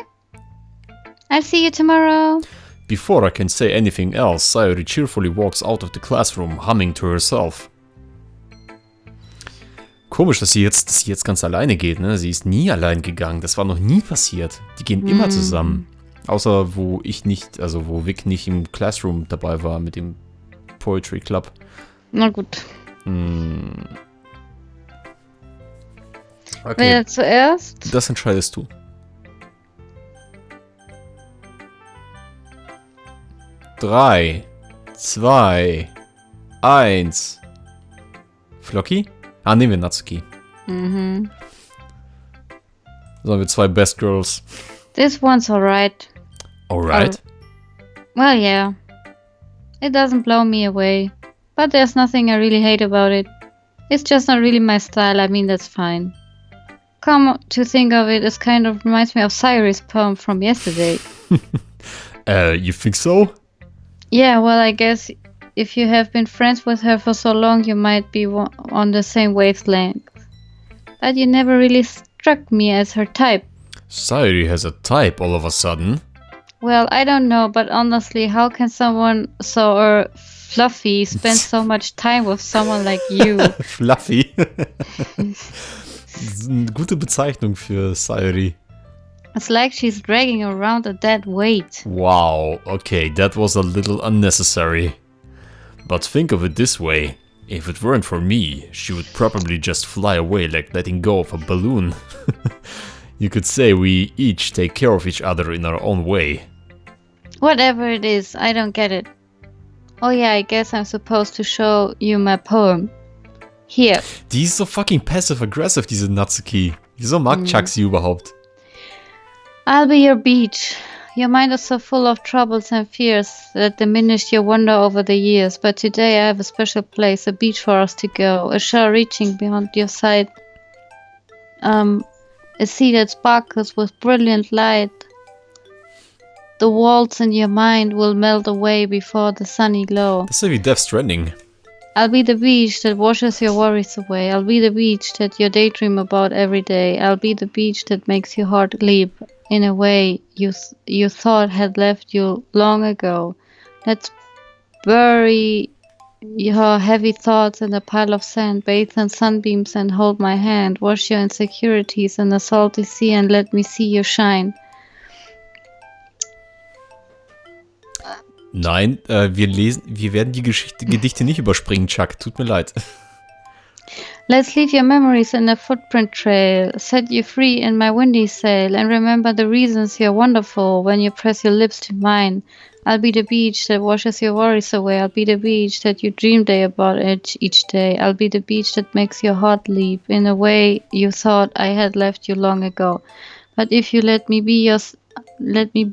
I'll see you tomorrow.
Before I can say anything else, Sayuri cheerfully walks out of the classroom, humming to herself. Komisch, dass sie jetzt ganz alleine geht, ne? Sie ist nie allein gegangen. Das war noch nie passiert. Die gehen immer zusammen. Außer wo Vic nicht im Classroom dabei war mit dem Poetry Club.
Na gut.
Okay.
Wer zuerst?
Das entscheidest du. 3, 2, 1. Flocki? Ah, nehmen wir Natsuki.
Mhm.
So haben wir 2 Best Girls.
This one's alright.
Alright?
Well, yeah. It doesn't blow me away. But there's nothing I really hate about it. It's just not really my style, I mean, that's fine. Come to think of it, it kind of reminds me of Sayuri's poem from yesterday.
You think so?
Yeah, well, I guess if you have been friends with her for so long, you might be on the same wavelength. But you never really struck me as her type.
Sayuri has a type all of a sudden.
Well, I don't know, but honestly, how can someone so fluffy spend so much time with someone like you?
Fluffy? Das ist eine gute Bezeichnung für Sayuri.
It's like she's dragging around a dead weight.
Wow, okay, that was a little unnecessary. But think of it this way. If it weren't for me, she would probably just fly away like letting go of a balloon. You could say we each take care of each other in our own way.
Whatever it is, I don't get it. Oh yeah, I guess I'm supposed to show you my poem. Hier.
Die ist so fucking passive-aggressive, diese Natsuki. Wieso mag Chuck sie überhaupt?
I'll be your beach. Your mind is so full of troubles and fears that diminished your wonder over the years. But today I have a special place, a beach for us to go, a shore reaching beyond your sight, a sea that sparkles with brilliant light. The walls in your mind will melt away before the sunny glow.
Das ist ja wie Death Stranding.
I'll be the beach that washes your worries away. I'll be the beach that you daydream about every day. I'll be the beach that makes your heart leap in a way you thought had left you long ago. Let's bury your heavy thoughts in a pile of sand, bathe in sunbeams and hold my hand. Wash your insecurities in a salty sea and let me see you shine.
Nein, wir werden die Gedichte nicht überspringen, Chuck. Tut mir leid.
Let's leave your memories in a footprint trail, set you free in my windy sail, and remember the reasons you're wonderful when you press your lips to mine. I'll be the beach that washes your worries away. I'll be the beach that you dream day about each day. I'll be the beach that makes your heart leap in a way you thought I had left you long ago. But if you let me be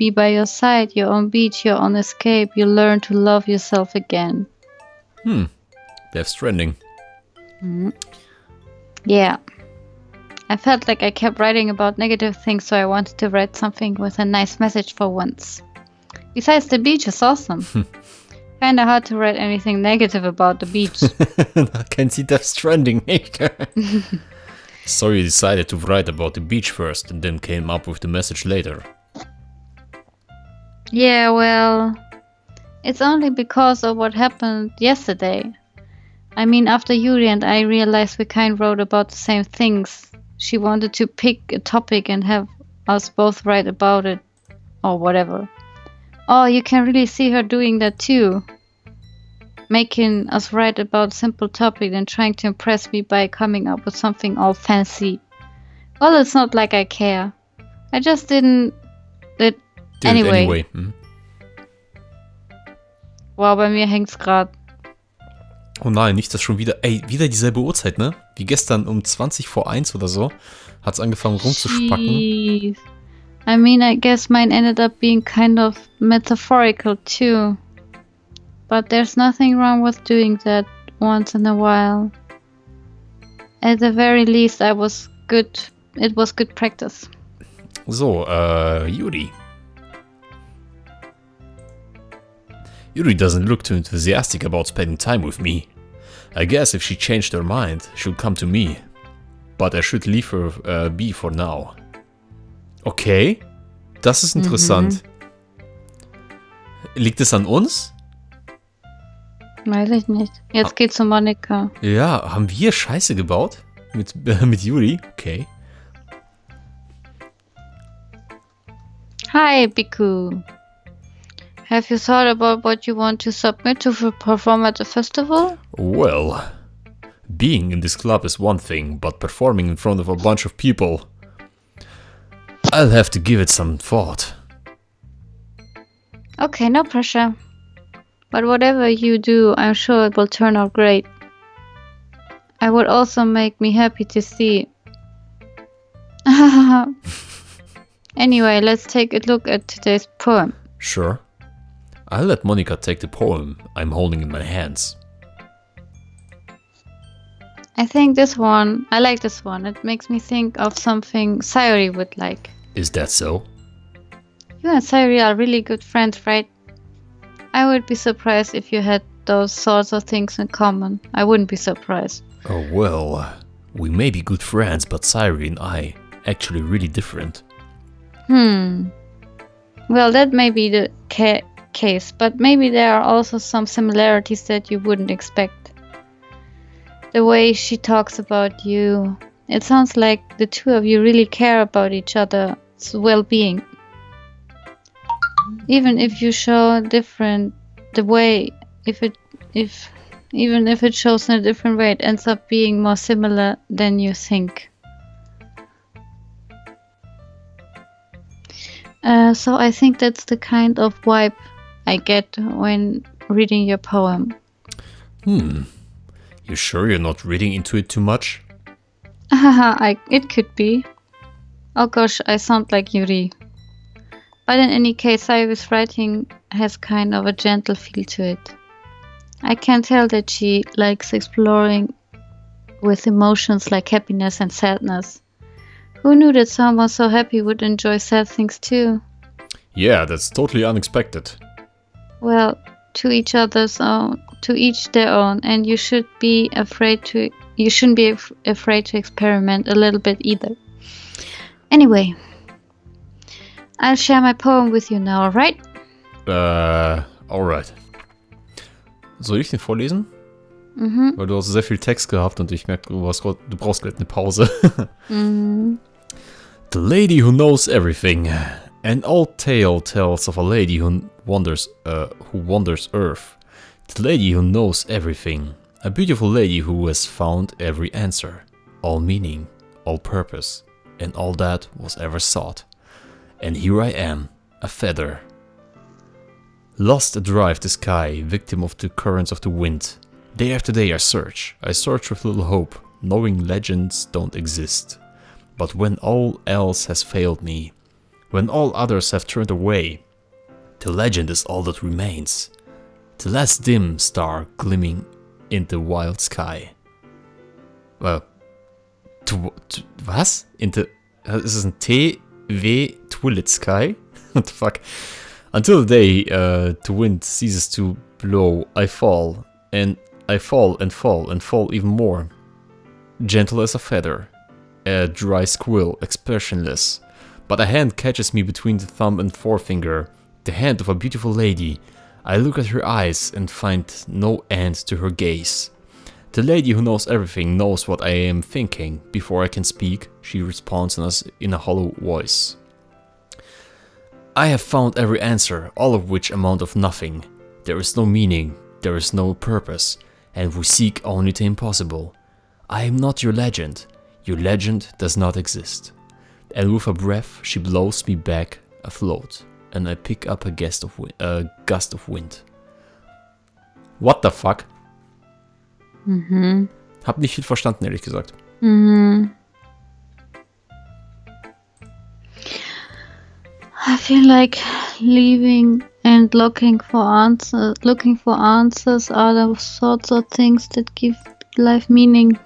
by your side, your own beach, your own escape, you'll learn to love yourself again.
Death Stranding.
Yeah. I felt like I kept writing about negative things, so I wanted to write something with a nice message for once. Besides, the beach is awesome. Kinda hard to write anything negative about the beach.
I can see Death Stranding. So you decided to write about the beach first and then came up with the message later.
Yeah, well, it's only because of what happened yesterday. I mean, after Yuri and I realized we kind of wrote about the same things. She wanted to pick a topic and have us both write about it, or whatever. Oh, you can really see her doing that too. Making us write about a simple topic and trying to impress me by coming up with something all fancy. Well, it's not like I care. I just didn't... Anyway. Wow, bei mir hängt's grad.
Oh nein, nicht das schon wieder. Ey, wieder dieselbe Uhrzeit, ne? Wie gestern um 20 vor 1 oder so. Hat's angefangen rumzuspacken.
Jeez. I mean, I guess mine ended up being kind of metaphorical too. But there's nothing wrong with doing that once in a while. At the very least, it was good practice.
So, Yuri. Yuri doesn't look too enthusiastic about spending time with me. I guess if she changed her mind, she'll come to me. But I should leave her be for now. Okay, das ist interessant. Liegt es an uns?
Weiß ich nicht. Jetzt geht's um Monika.
Ja, haben wir Scheiße gebaut? Mit Yuri? Okay.
Hi, Biku. Have you thought about what you want to submit to perform at the festival?
Well, being in this club is one thing, but performing in front of a bunch of people... I'll have to give it some thought.
Okay, no pressure. But whatever you do, I'm sure it will turn out great. I would also make me happy to see. Anyway, let's take a look at today's poem.
Sure. I'll let Monika take the poem I'm holding in my hands.
I like this one. It makes me think of something Sayuri would like.
Is that so?
You and Sayuri are really good friends, right? I would be surprised if you had those sorts of things in common. I wouldn't be surprised.
Oh well, we may be good friends, but Sayuri and I actually really different.
Well, that may be the case, but maybe there are also some similarities that you wouldn't expect. The way she talks about you, it sounds like the two of you really care about each other's well-being. Even if you show even if it shows in a different way, it ends up being more similar than you think. So I think that's the kind of vibe I get when reading your poem.
You sure you're not reading into it too much?
Haha, it could be. Oh gosh, I sound like Yuri. But in any case, Sayuri's writing has kind of a gentle feel to it. I can tell that she likes exploring with emotions like happiness and sadness. Who knew that someone so happy would enjoy sad things too?
Yeah, that's totally unexpected.
Well, to each their own, and you shouldn't be afraid to experiment a little bit either. Anyway, I'll share my poem with you now, alright?
Alright. Soll ich den vorlesen?
Mhm.
Weil du hast sehr viel Text gehabt und ich merke, du brauchst gleich eine Pause.
Mhm.
The lady who knows everything. An old tale tells of a lady who wanders Earth. The lady who knows everything. A beautiful lady who has found every answer, all meaning, all purpose, and all that was ever sought. And here I am, a feather. Lost adrift the sky, victim of the currents of the wind. Day after day I search with little hope, knowing legends don't exist. But when all else has failed me, when all others have turned away, the legend is all that remains. The last dim star gleaming in the wild sky. Was? Ist es ein T-W Twilight Sky? What the fuck? Until the day the wind ceases to blow, I fall, and I fall and fall and fall even more. Gentle as a feather, a dry squill, expressionless. But a hand catches me between the thumb and forefinger, the hand of a beautiful lady. I look at her eyes and find no end to her gaze. The lady who knows everything knows what I am thinking. Before I can speak, she responds in a hollow voice. I have found every answer, all of which amount of nothing. There is no meaning, there is no purpose, and we seek only the impossible. I am not your legend does not exist. And with a breath she blows me back afloat, and I pick up a gust of wind. What the fuck?
Mhm.
Hab nicht viel verstanden, ehrlich gesagt.
Mhm. I feel like leaving and looking for answers are the sorts of things that give life meaning.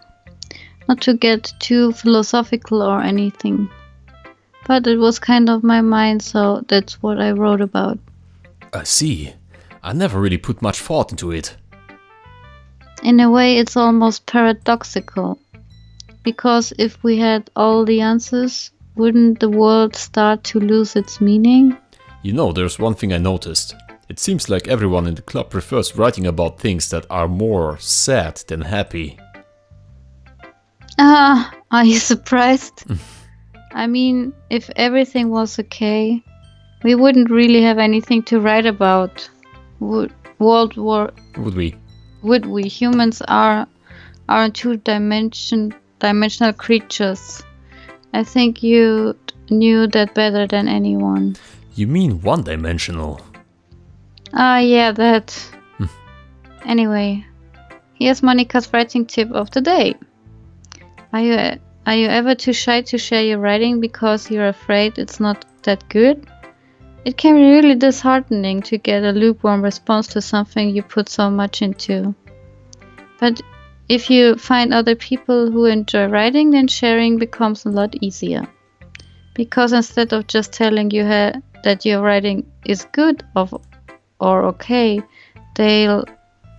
Not to get too philosophical or anything. But it was kind of my mind, so that's what I wrote about.
I see. I never really put much thought into it.
In a way, it's almost paradoxical. Because if we had all the answers, wouldn't the world start to lose its meaning?
You know, there's one thing I noticed. It seems like everyone in the club prefers writing about things that are more sad than happy.
Ah, are you surprised? I mean, if everything was okay, we wouldn't really have anything to write about. Would we? Humans are two-dimensional creatures. I think you knew that better than anyone.
You mean one-dimensional?
Ah, yeah, that. Anyway, here's Monica's writing tip of the day. Are you ever too shy to share your writing because you're afraid it's not that good? It can be really disheartening to get a lukewarm response to something you put so much into. But if you find other people who enjoy writing, then sharing becomes a lot easier. Because instead of just telling you that your writing is good or okay, they'll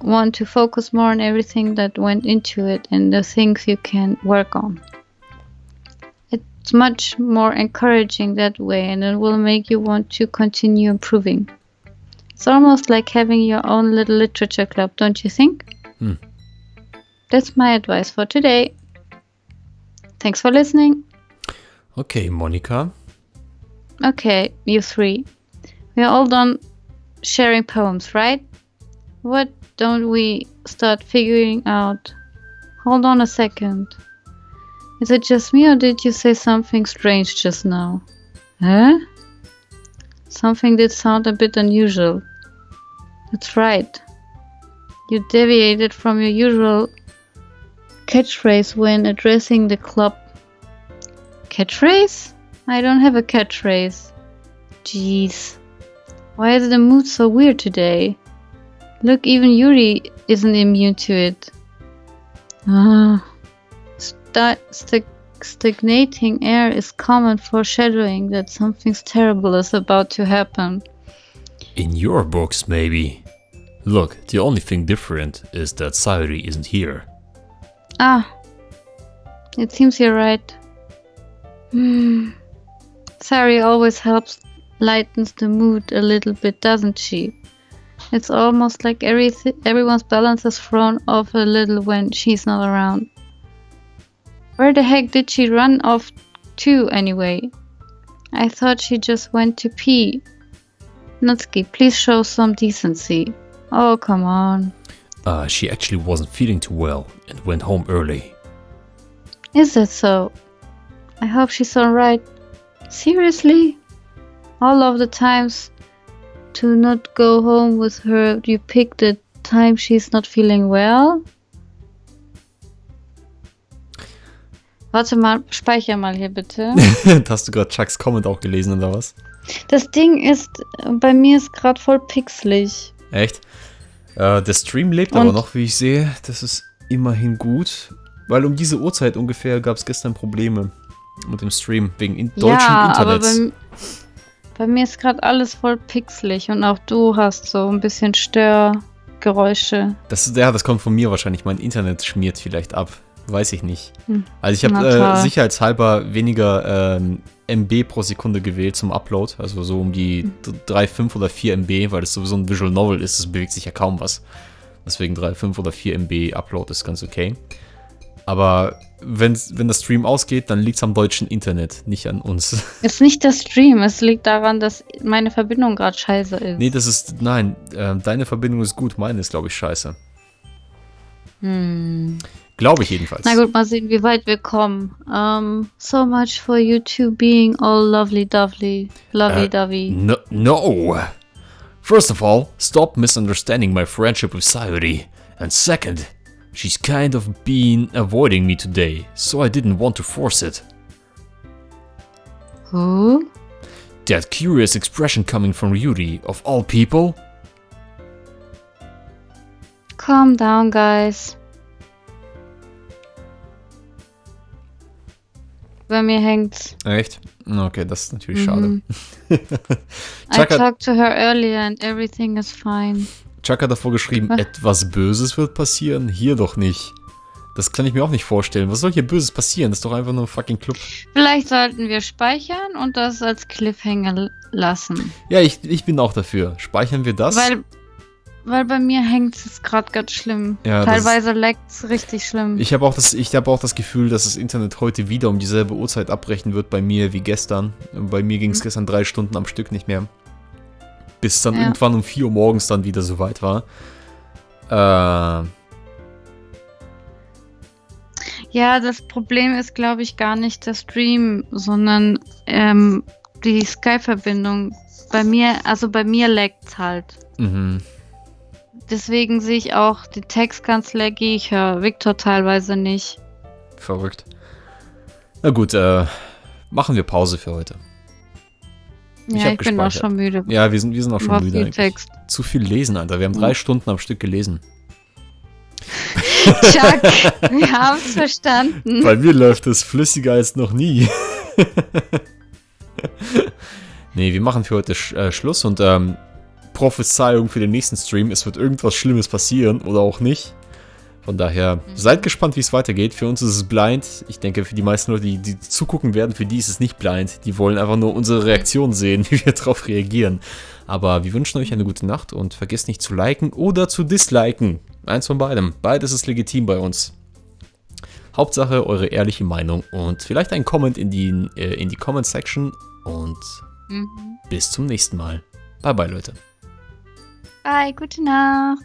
want to focus more on everything that went into it and the things you can work on. It's much more encouraging that way, and it will make you want to continue improving. It's almost like having your own little literature club, don't you think? That's my advice for today. Thanks for listening.
Okay, Monica.
Okay, you three. We're all done sharing poems, right? What don't we start figuring out? Hold on a second. Is it just me, or did you say something strange just now? Huh? Something did sound a bit unusual. That's right. You deviated from your usual catchphrase when addressing the club. Catchphrase? I don't have a catchphrase. Jeez. Why is the mood so weird today? Look, even Yuri isn't immune to it. Stagnating air is common foreshadowing that something terrible is about to happen.
In your books, maybe. Look, the only thing different is that Sayuri isn't here.
It seems you're right. Sayuri always helps lightens the mood a little bit, doesn't she? It's almost like everyone's balance is thrown off a little when she's not around. Where the heck did she run off to anyway? I thought she just went to pee. Natsuki, please show some decency. Oh, come on.
She actually wasn't feeling too well and went home early.
Is that so? I hope she's alright. Seriously? All of the times to not go home with her, you pick the time she's not feeling well? Warte mal, speicher mal hier bitte.
Hast du gerade Chucks Comment auch gelesen oder was?
Das Ding ist, bei mir ist gerade voll pixelig.
Echt? Der Stream lebt aber noch, wie ich sehe. Das ist immerhin gut. Weil um diese Uhrzeit ungefähr gab es gestern Probleme mit dem Stream wegen deutschen Internets.
Aber bei mir ist gerade alles voll pixelig und auch du hast so ein bisschen Störgeräusche.
Das kommt von mir wahrscheinlich. Mein Internet schmiert vielleicht ab. Weiß ich nicht. Also ich habe sicherheitshalber weniger MB pro Sekunde gewählt zum Upload. Also so um die 3, 5 oder 4 MB, weil das sowieso ein Visual Novel ist. Es bewegt sich ja kaum was. Deswegen 3, 5 oder 4 MB Upload ist ganz okay. Aber wenn das Stream ausgeht, dann liegt es am deutschen Internet, nicht an uns.
Ist nicht der Stream, es liegt daran, dass meine Verbindung gerade scheiße ist.
Nee, deine Verbindung ist gut, meine ist, glaube ich, scheiße. Glaube ich jedenfalls.
Na gut, mal sehen, wie weit wir kommen. So much for you two being all lovely-dovey.
No. First of all, stop misunderstanding my friendship with Sayuri. And second, she's kind of been avoiding me today, so I didn't want to force it.
Who?
That curious expression coming from Yuri, of all people.
Calm down, guys. Bei mir hängt's.
Echt? Okay, das ist natürlich schade.
I talked to her earlier and everything is fine.
Chuck hat davor geschrieben, etwas Böses wird passieren? Hier doch nicht. Das kann ich mir auch nicht vorstellen. Was soll hier Böses passieren? Das ist doch einfach nur ein fucking Club.
Vielleicht sollten wir speichern und das als Cliffhanger lassen.
Ja, ich bin auch dafür. Speichern wir das?
Weil bei mir hängt es gerade ganz schlimm. Ja, teilweise leckt es richtig schlimm.
Ich habe auch das Gefühl, dass das Internet heute wieder um dieselbe Uhrzeit abbrechen wird bei mir wie gestern. Bei mir ging es gestern 3 Stunden am Stück nicht mehr. Bis dann irgendwann um 4 Uhr morgens dann wieder so weit war.
Ja, das Problem ist, glaube ich, gar nicht der Stream, sondern die Skype-Verbindung. Bei mir leckt es halt. Deswegen sehe ich auch die Text ganz laggy. Ich höre Victor teilweise nicht.
Verrückt. Na gut, machen wir Pause für heute.
Ich bin auch schon müde.
Ja, wir sind auch schon müde eigentlich.
Text.
Zu viel lesen, Alter. Wir haben 3 Stunden am Stück gelesen.
Chuck, wir haben es verstanden.
Bei mir läuft es flüssiger als noch nie. Nee, wir machen für heute Schluss und Prophezeiung für den nächsten Stream. Es wird irgendwas Schlimmes passieren oder auch nicht. Von daher, seid gespannt, wie es weitergeht. Für uns ist es blind. Ich denke, für die meisten Leute, die zugucken werden, für die ist es nicht blind. Die wollen einfach nur unsere Reaktion sehen, wie wir darauf reagieren. Aber wir wünschen euch eine gute Nacht und vergesst nicht zu liken oder zu disliken. Eins von beidem. Beides ist legitim bei uns. Hauptsache eure ehrliche Meinung und vielleicht ein Comment in die Comment-Section und bis zum nächsten Mal. Bye bye, Leute.
Bye, gute Nacht.